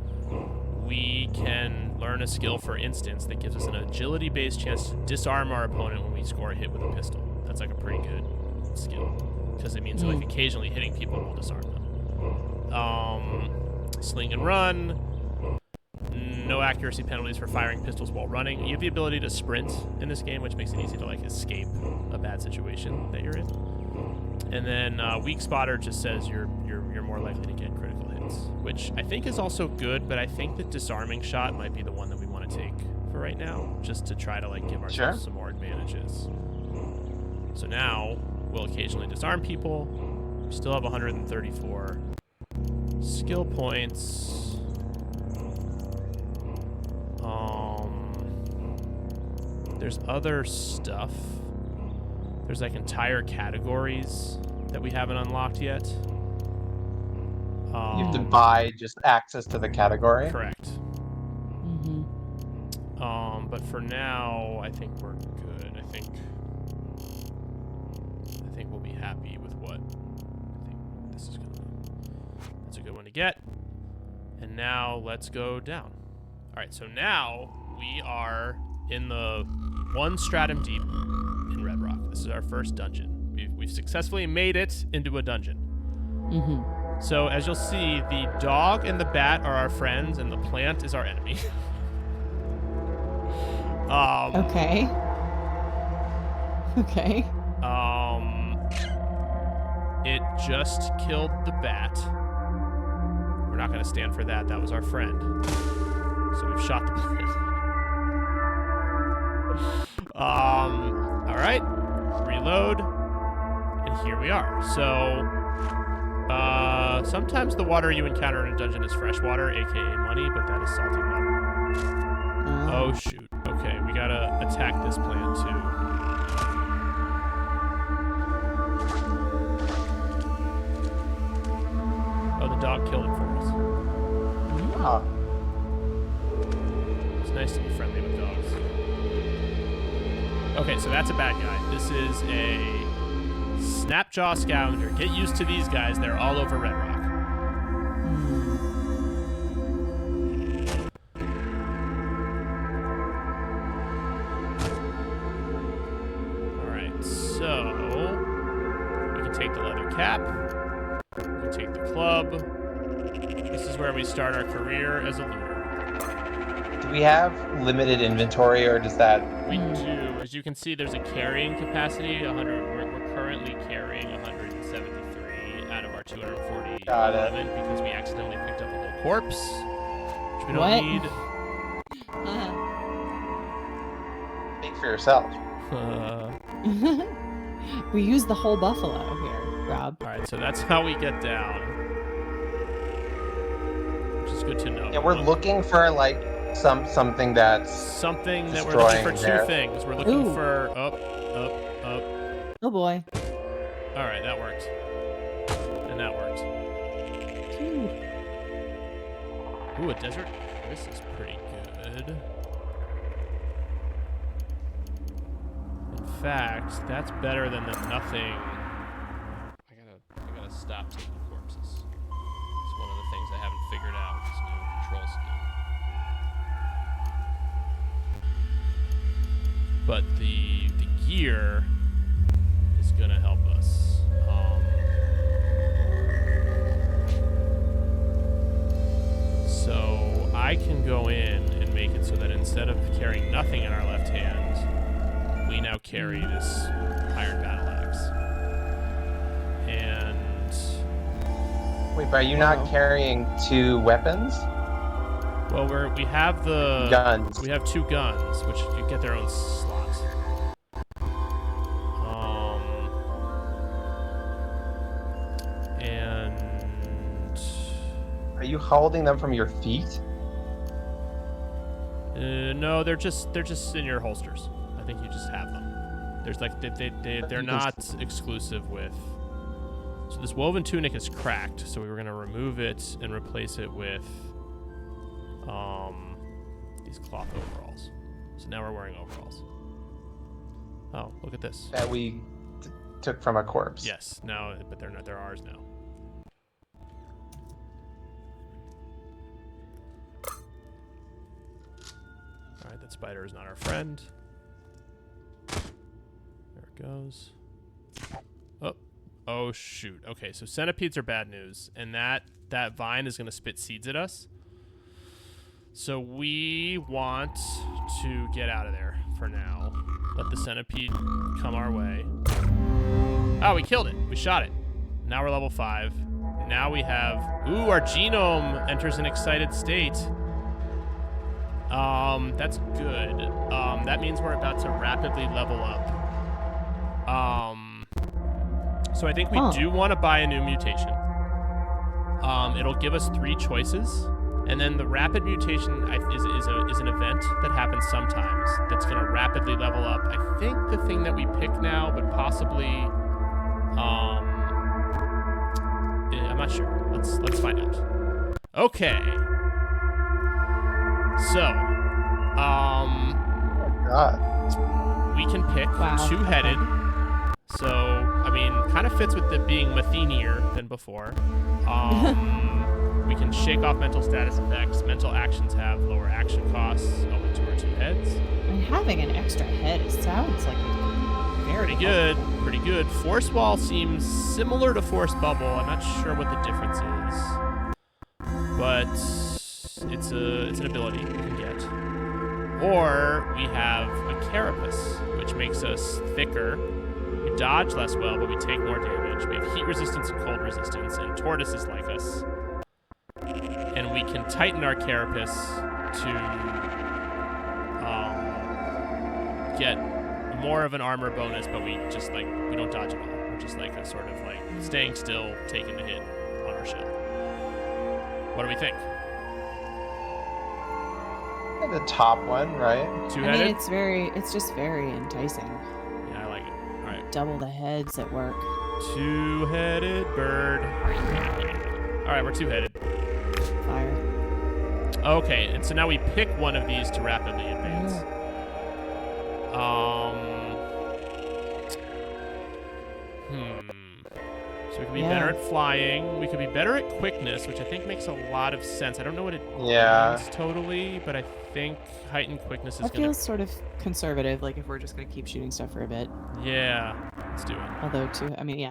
A: we can learn a skill, for instance, that gives us an agility-based chance to disarm our opponent when we score a hit with a pistol. That's like a pretty good skill, because it means that, like, occasionally hitting people will disarm them. Sling and run. No accuracy penalties for firing pistols while running. You have the ability to sprint in this game, which makes it easy to like escape a bad situation that you're in. And then weak spotter just says you're more likely to get critical hits, which I think is also good, but I think that disarming shot might be the one that we want to take for right now, just to try to like give ourselves some more advantages. So now we'll occasionally disarm people. We still have 134 skill points. There's other stuff. There's like entire categories that we haven't unlocked yet.
C: You have to buy just access to the category.
A: Correct. But for now, I think we're good. I think we'll be happy with what. I think this is that's a good one to get. And now let's go down. All right, so now we are in the 1 stratum deep in Red Rock. This is our first dungeon. We've successfully made it into a dungeon. So as you'll see, the dog and the bat are our friends, and the plant is our enemy.
B: Okay.
A: It just killed the bat. We're not going to stand for that. That was our friend. So we've shot the plant. All right. Reload. And here we are. So, sometimes the water you encounter in a dungeon is fresh water, aka money, but that is salty water. Oh, shoot. Okay, we gotta attack this plant, too. Oh, the dog killed it for us.
C: Oh.
A: It's nice to be friendly with dogs. Okay, so that's a bad guy. This is a Snapjaw Scavenger. Get used to these guys. They're all over Red Rock. Alright, so we can take the leather cap. We can take the club. This is where we start our career as a looter.
C: Do we have limited inventory, or does that...
A: We do. As you can see, there's a carrying capacity. 100. We're currently carrying 173 out of our 240
C: Got it.
A: because we accidentally picked up a whole corpse, which we don't
B: What?
A: need.
C: Speak for yourself.
B: We use the whole buffalo here, Rob.
A: All right, so that's how we get down, which is good to know.
C: Yeah, we're looking for like something that's
A: something that we're looking for.
C: destroying
A: Two things. We're looking
B: Ooh.
A: for up.
B: Oh boy.
A: All right, that worked, and that worked. Ooh, a desert. This is pretty good. In fact, that's better than the nothing. I gotta stop taking corpses. It's one of the things I haven't figured out with this new control scheme. But the gear is gonna help us. So I can go in and make it so that instead of carrying nothing in our left hand, we now carry this iron battle axe. And
C: Wait, but are you not carrying two weapons?
A: well, we have the
C: Guns.
A: We have two guns, which you get their own slots. And
C: Are you holding them from your feet?
A: no, they're just in your holsters. I think you just have them. There's like they're not exclusive with. So this woven tunic is cracked, so we were gonna remove it and replace it with these cloth overalls. So now we're wearing overalls. Oh, look at this.
C: That we took from a corpse.
A: Yes, now, but they're not. They're ours now. All right, that spider is not our friend. There it goes. Oh shoot. Okay, so centipedes are bad news, and that vine is gonna spit seeds at us. So we want to get out of there for now. Let the centipede come our way. Oh, we killed it. We shot it. Now we're level 5. Now we have... Ooh, our genome enters an excited state. That's good. That means we're about to rapidly level up. So I think we do want to buy a new mutation. It'll give us 3 choices. And then the rapid mutation is an event that happens sometimes that's going to rapidly level up. I think the thing that we pick now, but possibly, I'm not sure. Let's find out. Okay. So,
C: God.
A: we can pick
B: Wow.
A: 2-headed. So, I mean, kind of fits with it being Mathenier than before. We can shake off mental status effects. Mental actions have lower action costs owing to our 2 heads.
B: And having an extra head, it sounds like it's very
A: Pretty good. Pretty good. Force Wall seems similar to Force Bubble. I'm not sure what the difference is. But it's an ability we can get. Or we have a Carapace, which makes us thicker. We dodge less well, but we take more damage. We have heat resistance and cold resistance, and tortoises like us. And we can tighten our carapace to get more of an armor bonus, but we just like we don't dodge at all. We're just like a sort of like staying still, taking the hit on our shell. What do we think?
C: The top one, right?
A: Two-headed?
B: I mean, it's just very enticing.
A: Yeah, I like it. All right.
B: Double the heads at work.
A: Two-headed bird. All right, we're two-headed.
B: Fire.
A: Okay, and so now we pick one of these to rapidly advance. So we could be better at flying. We could be better at quickness, which I think makes a lot of sense. I don't know what it means totally, but I think heightened quickness is
B: That feels sort of conservative, like if we're just going to keep shooting stuff for a bit.
A: Yeah, let's do it.
B: Although,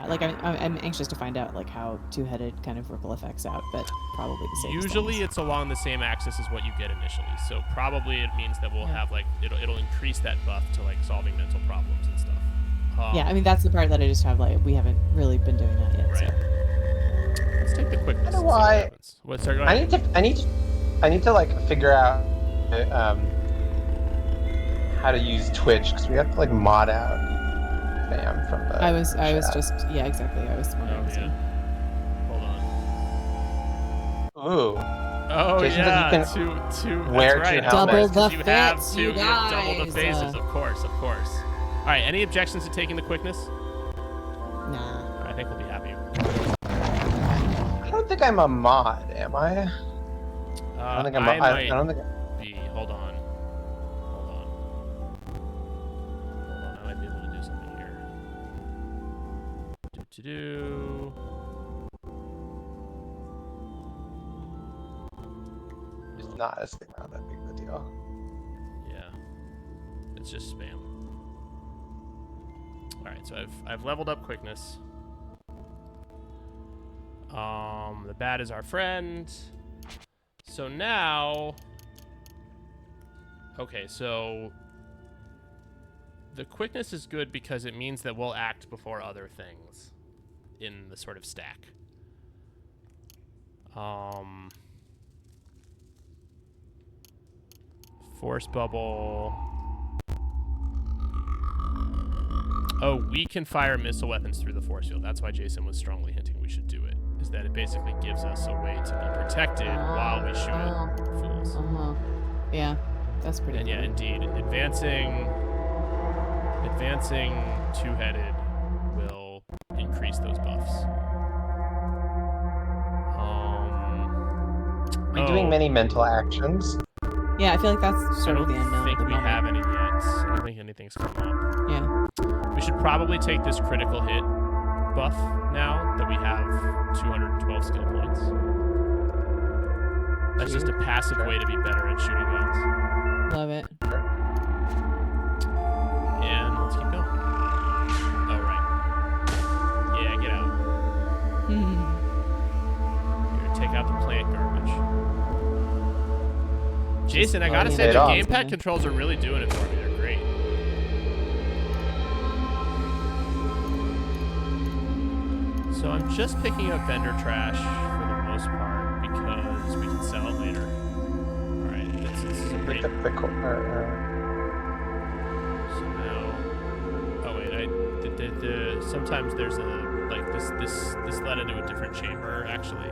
B: like I'm anxious to find out like how two-headed kind of ripple effects out, but probably the same.
A: Usually it's along the same axis as what you get initially, so probably it means that we'll have like, it'll increase that buff to like solving mental problems and stuff.
B: Yeah, I mean, that's the part that I just have, like, we haven't really been doing that yet.
A: Right. So. Let's take the quickness.
C: I don't know why.
A: Sorry, go ahead.
C: I need to like figure out how to use Twitch, because we have to like mod out spam from the
B: I was
C: chat.
B: just, yeah, exactly. I was wondering.
A: Oh, yeah. Hold on.
C: Ooh.
A: Oh,
C: Jason
A: yeah.
C: said you can
A: Two.
C: wear
A: That's
C: two
A: right.
C: helmets.
B: Double the
A: You have
B: fits,
A: two.
B: you
A: You have double the
B: guys.
A: phases, of course. All right, any objections to taking the quickness?
B: Nah.
A: I think we'll be happy.
C: I don't think I'm a mod, am I? I don't think I'm. I don't think.
A: Be. Hold on. I might be able to do something here. Do.
C: It's not that big of a deal.
A: Yeah. It's just spam. All right, so I've leveled up quickness. The bat is our friend. So now, okay, so the quickness is good because it means that we'll act before other things in the sort of stack. Force bubble. Oh, we can fire missile weapons through the force field. That's why Jason was strongly hinting we should do it. Is that it basically gives us a way to be protected while we shoot at fools.
B: Yeah, that's pretty.
A: And yeah, indeed, advancing two-headed will increase those buffs.
C: Are we doing many mental actions?
B: Yeah, I feel like that's sort of the unknown.
A: I don't think we
B: moment.
A: have any yet. I don't think anything's come up.
B: Yeah.
A: We should probably take this critical hit buff now that we have 212 skill points. That's just a passive way to be better at shooting guns.
B: Love it.
A: And let's keep going. Oh, right. Yeah, get out. Here, take out the plant garbage. Jason, I gotta say, the gamepad controls are really doing it for me. They're great. So I'm just picking up vendor trash for the most part because we can sell it later. Alright, this is a great...
C: Pick up the
A: So now... Oh wait, sometimes there's a... Like, this led into a different chamber, actually.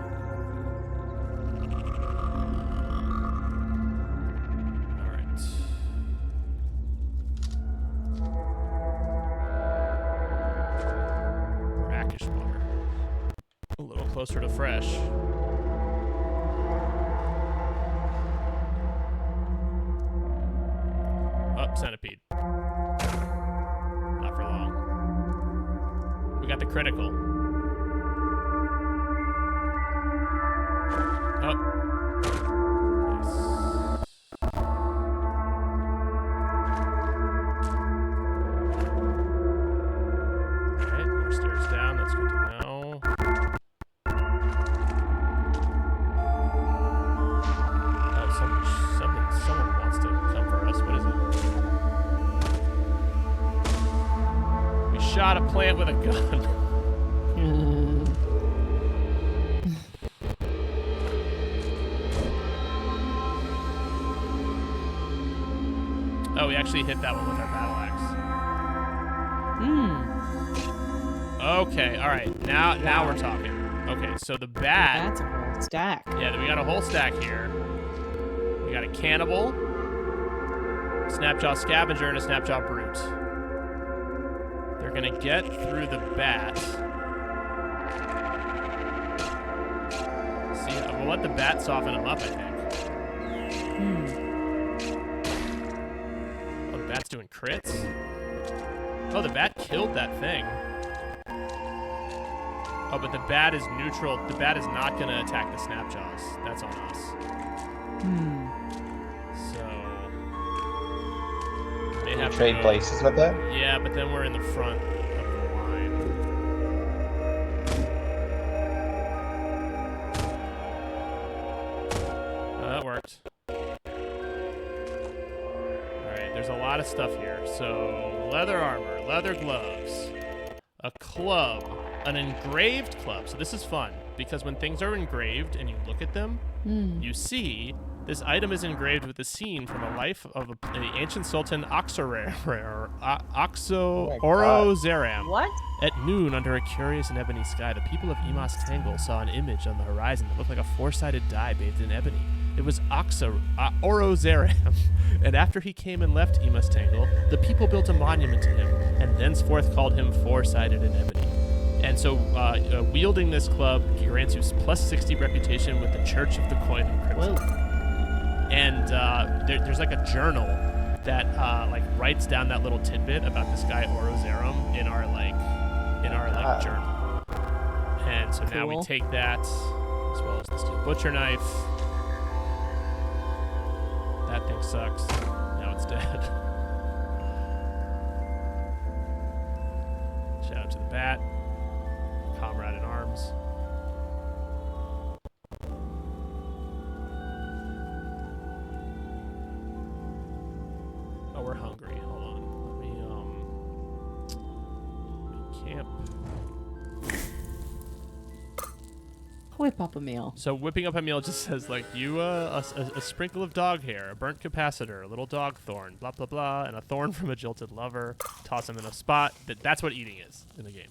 A: Closer to fresh. Up, centipede. Not for long. We got the critical. Oh. Nice. Alright, more stairs down. That's good to know. Someone wants to come for us. What is it? We shot a plant with a gun. Oh, we actually hit that one with our battle axe. Okay, all right. Now we're talking. Okay, so the bat.
B: That's a whole stack.
A: Yeah, we got a whole stack here. We got a cannibal, a snapjaw scavenger, and a snapjaw brute. They're gonna get through the bat. See, we'll let the bat soften them up, I think. Oh, the bat's doing crits? Oh, the bat killed that thing. Oh, but the bat is neutral. The bat is not going to attack the snapjaws. That's on us. So... they have to
C: trade places with it?
A: Yeah, but then we're in the front of the line. That worked. Alright, there's a lot of stuff here. So, leather armor, leather gloves, a club, an engraved club. So this is fun, because when things are engraved and you look at them, you see this item is engraved with a scene from a life of the ancient Sultan Orozeram.
D: What?
A: At noon, under a curious and ebony sky, the people of Emas Tangle saw an image on the horizon that looked like a four-sided die bathed in ebony. It was Orozeram, and after he came and left Emas Tangle, the people built a monument to him, and thenceforth called him four-sided in ebony. And so, wielding this club grants you plus 60 reputation with the Church of the Coin of Crimson.
B: Whoa.
A: And there's like a journal that like writes down that little tidbit about this guy Orozeram in our journal. And so now we take that as well as the steel butcher knife. That thing sucks. Now it's dead. Shout out to the bat, comrade in arms. Oh, we're hungry. Hold on. Let me camp.
B: Whip up a meal.
A: So whipping up a meal just says like a sprinkle of dog hair, a burnt capacitor, a little dog thorn, blah blah blah, and a thorn from a jilted lover. Toss them in a spot. That's what eating is in the game.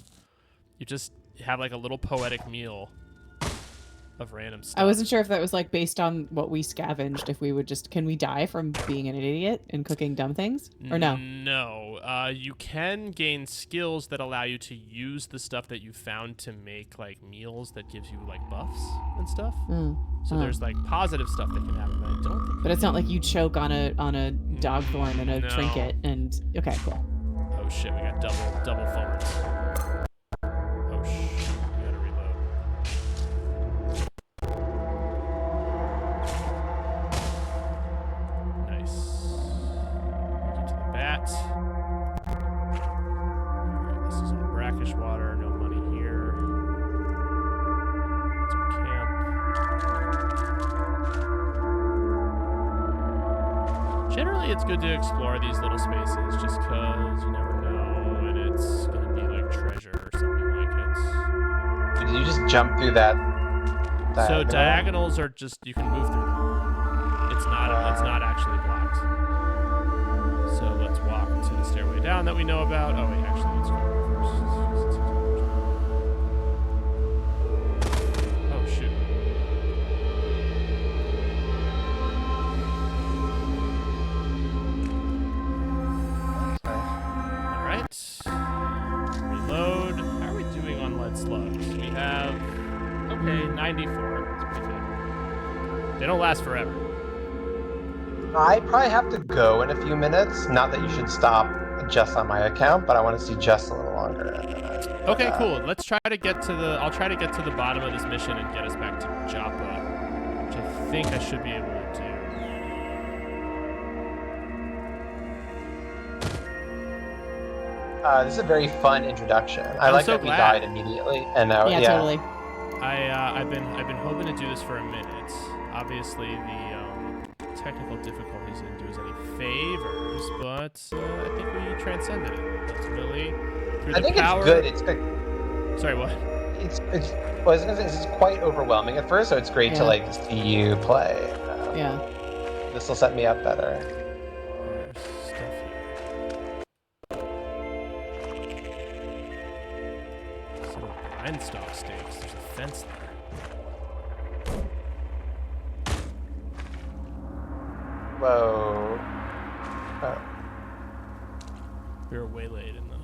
A: You just have like a little poetic meal of random stuff.
B: I wasn't sure if that was like based on what we scavenged. If we would just, can we die from being an idiot and cooking dumb things, or no?
A: No. You can gain skills that allow you to use the stuff that you found to make like meals that gives you like buffs and stuff. So there's like positive stuff that can happen, but I don't think.
B: But it's not like you choke on a dog thorn and a
A: No.
B: trinket and okay, cool.
A: Oh shit, we got double thorns. Oh shit, we gotta reload. Nice. Get to the bat. Alright, this is all brackish water, no money here. It's our camp. Generally, it's good to explore these little spaces just because you never know when it's going to be like treasure or something like it.
C: Did you just jump through that?
A: So diagonals are just, you can move through them. It's not actually blocked. So let's walk to the stairway down that we know about. Oh wait, actually let's go first. Oh shoot. Alright. Reload. How are we doing on lead slugs? We have, okay, 94. That's pretty good. They don't last forever.
C: I probably have to go in a few minutes. Not that you should stop just on my account, but I want to see just a little longer.
A: Okay, cool. Let's try to get to the. I'll try to get to the bottom of this mission and get us back to Joppa, which I think I should be able to do.
C: This is a very fun introduction. I
A: I'm
C: like
A: so
C: that
A: glad.
C: we died immediately, and now
B: Yeah, totally.
A: I've been hoping to do this for a minute. Obviously, the technical difficulties didn't do us any favors, but I think we transcended it. Ultimately, through
C: I
A: the
C: think
A: power...
C: it's good. It's good.
A: Sorry, what?
C: Well, I was gonna say, this is quite overwhelming at first, so it's great to like see you play.
B: Yeah.
C: This will set me up better.
A: There's stuff grindstone stakes. There's a fence there.
C: Whoa. Oh.
A: We were waylaid in the...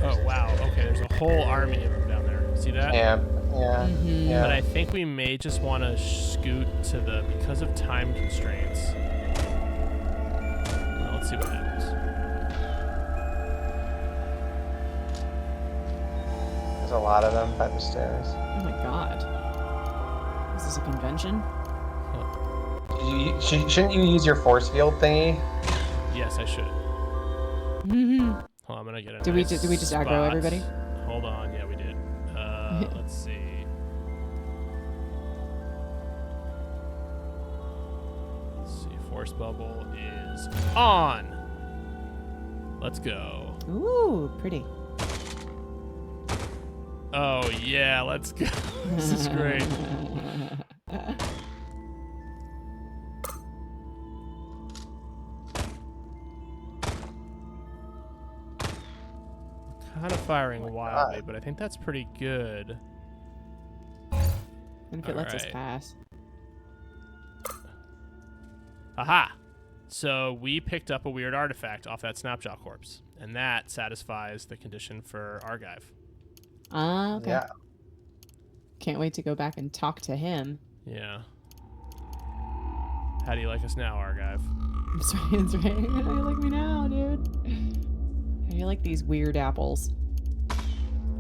A: Oh, wow. Okay, there's a whole army of them down there. See that?
C: Yeah.
B: Mhm.
A: But I think we may just want to scoot to the... Because of time constraints. Well, let's see what happens.
C: There's a lot of them by the stairs.
B: Oh my god. Is this a convention?
C: Shouldn't you use your force field thingy?
A: Yes, I should.
B: Mhm.
A: Hold on, I'm gonna get a
B: Did
A: nice
B: we just aggro
A: spot.
B: everybody?
A: Hold on, yeah, we did. Let's see. Force bubble is on. Let's go.
B: Ooh, pretty.
A: Oh yeah, let's go. This is great. Kind of firing wildly, but I think that's pretty good.
B: And if it lets us
A: Alright.
B: pass.
A: Aha! So we picked up a weird artifact off that snapshot corpse, and that satisfies the condition for Argive.
B: Ah, okay.
C: Yeah.
B: Can't wait to go back and talk to him.
A: Yeah. How do you like us now, Argive?
B: That's right, that's right. How you like me now, dude? How you like these weird apples?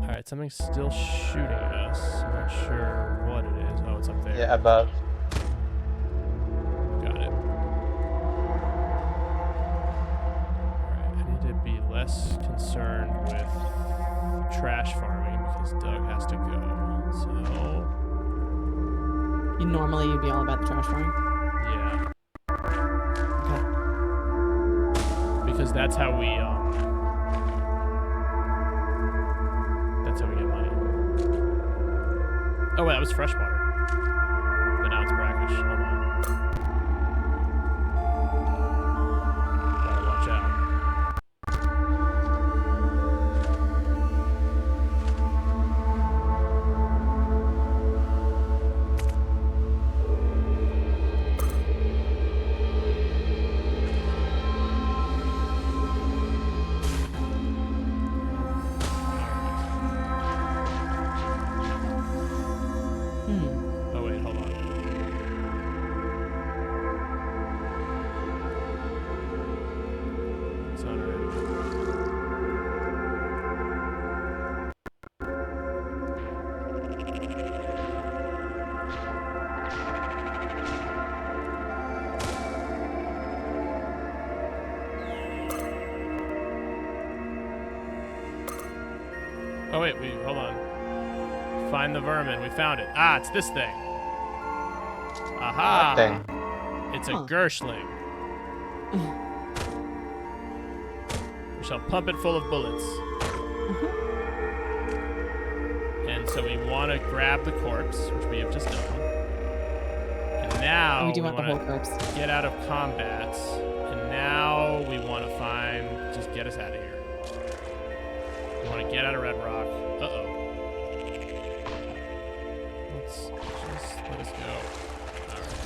A: Alright, something's still shooting at us. I'm not sure what it is. Oh, it's up there.
C: Yeah, above.
A: Got it. Alright, I need to be less concerned with trash farming because Doug has to go. So,
B: Normally you'd be all about the trash farming.
A: yeah.
B: Okay.
A: Because that's how we get money. Oh wait, that was freshwater. But now it's brackish. Hold on. Gotta watch out. Oh wait, hold on. It's not right. Oh wait, hold on. Find the vermin. We found it. Ah, it's this thing. Aha!
C: That thing.
A: It's a
B: Huh.
A: Gershling. We shall pump it full of bullets. And so we want to grab the corpse, which we have just done. And now
B: we do want the
A: wanna
B: whole corpse.
A: get out of combat. And now we want to just get us out of here. We want to get out of Red Rock. Uh-oh. Let's just let us go. All right.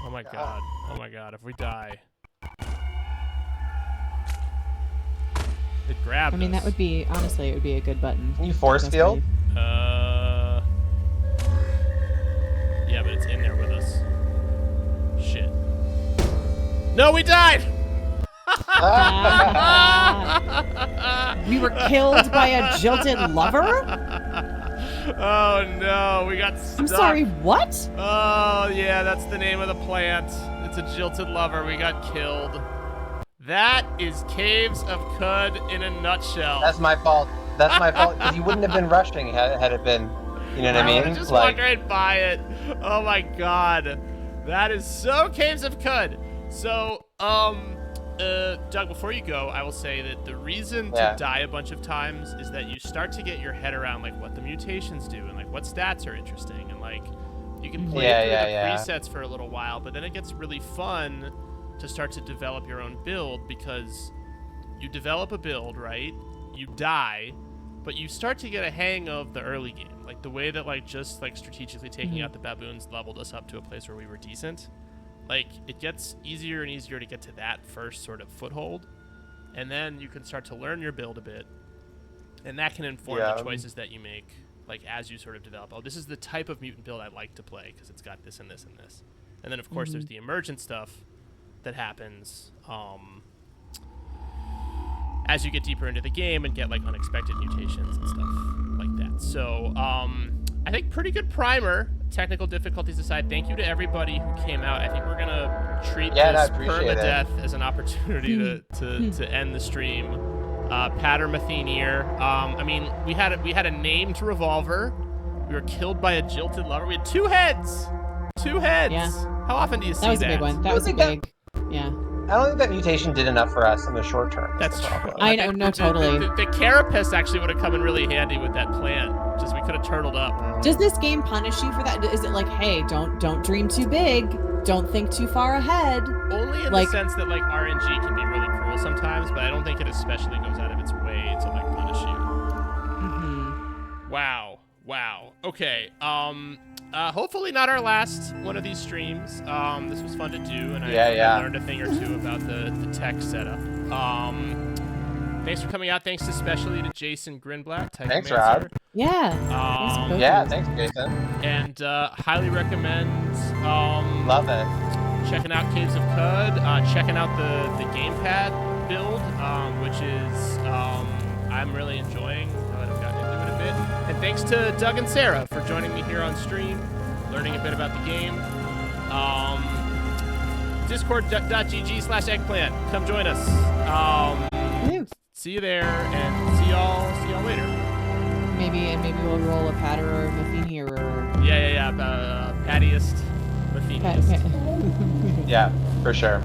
A: Oh my god. Oh my god. If we die. It grabbed
B: I mean,
A: us.
B: that would be, honestly, it would be a good button.
C: Can you force
B: Best
C: field?
B: believe.
A: Yeah, but it's in there with us. Shit. No, we died!
B: We were killed by a jilted lover?
A: Oh no, we got stuck.
B: I'm sorry, what?
A: Oh yeah, that's the name of the plant. It's a jilted lover. We got killed. That is Caves of Qud in a nutshell.
C: That's my fault. That's my fault. Because you wouldn't have been rushing had it been. You know what I mean?
A: Just walked right by it. Oh my god. That is so Caves of Qud. So, Doug, before you go, I will say that the reason to die a bunch of times is that you start to get your head around like what the mutations do and like what stats are interesting, and like you can play through the presets for a little while, but then it gets really fun to start to develop your own build, because you develop a build, right? You die, but you start to get a hang of the early game, like the way that like just like strategically taking out the baboons leveled us up to a place where we were decent. Like, it gets easier and easier to get to that first sort of foothold, and then you can start to learn your build a bit, and that can inform the choices that you make, like, as you sort of develop. Oh, this is the type of mutant build I like to play, because it's got this and this and this. And then, of course, there's the emergent stuff that happens as you get deeper into the game and get, like, unexpected mutations and stuff like that. So, I think pretty good primer. Technical difficulties aside, thank you to everybody who came out. I think we're gonna treat this permadeath as an opportunity to end the stream. Patter Mathenier. I mean, we had a named revolver. We were killed by a jilted lover. We had 2 heads. 2 heads. Yeah. How often do you see that?
B: That was a big one. That was a big. Yeah.
C: I don't think that mutation did enough for us in the short term.
A: That's true.
B: I know, no, totally.
A: The carapace actually would have come in really handy with that plant. Just we could have turtled up.
B: Does this game punish you for that? Is it like, hey, don't dream too big, don't think too far ahead?
A: Only in the sense that like RNG can be really cruel sometimes, but I don't think it especially goes out of its way to like punish you. Wow. Okay. Hopefully not our last one of these streams. This was fun to do, and I learned a thing or two about the tech setup. Thanks for coming out. Thanks especially to Jason Grinblatt.
C: Thanks, Rob.
B: Yeah.
C: Thanks, Jason.
A: And highly recommend
C: love it.
A: Checking out Caves of QUD. Checking out the gamepad build, which is I'm really enjoying. I've gotten into it a bit. And thanks to Doug and Sarah for joining me here on stream, learning a bit about the game. Discord.gg/eggplant. Come join us. See you there, and see y'all later.
B: Maybe we'll roll a Patter or a Mathenier or...
A: Yeah. Pattiest, Matheniest.
C: Yeah, for sure.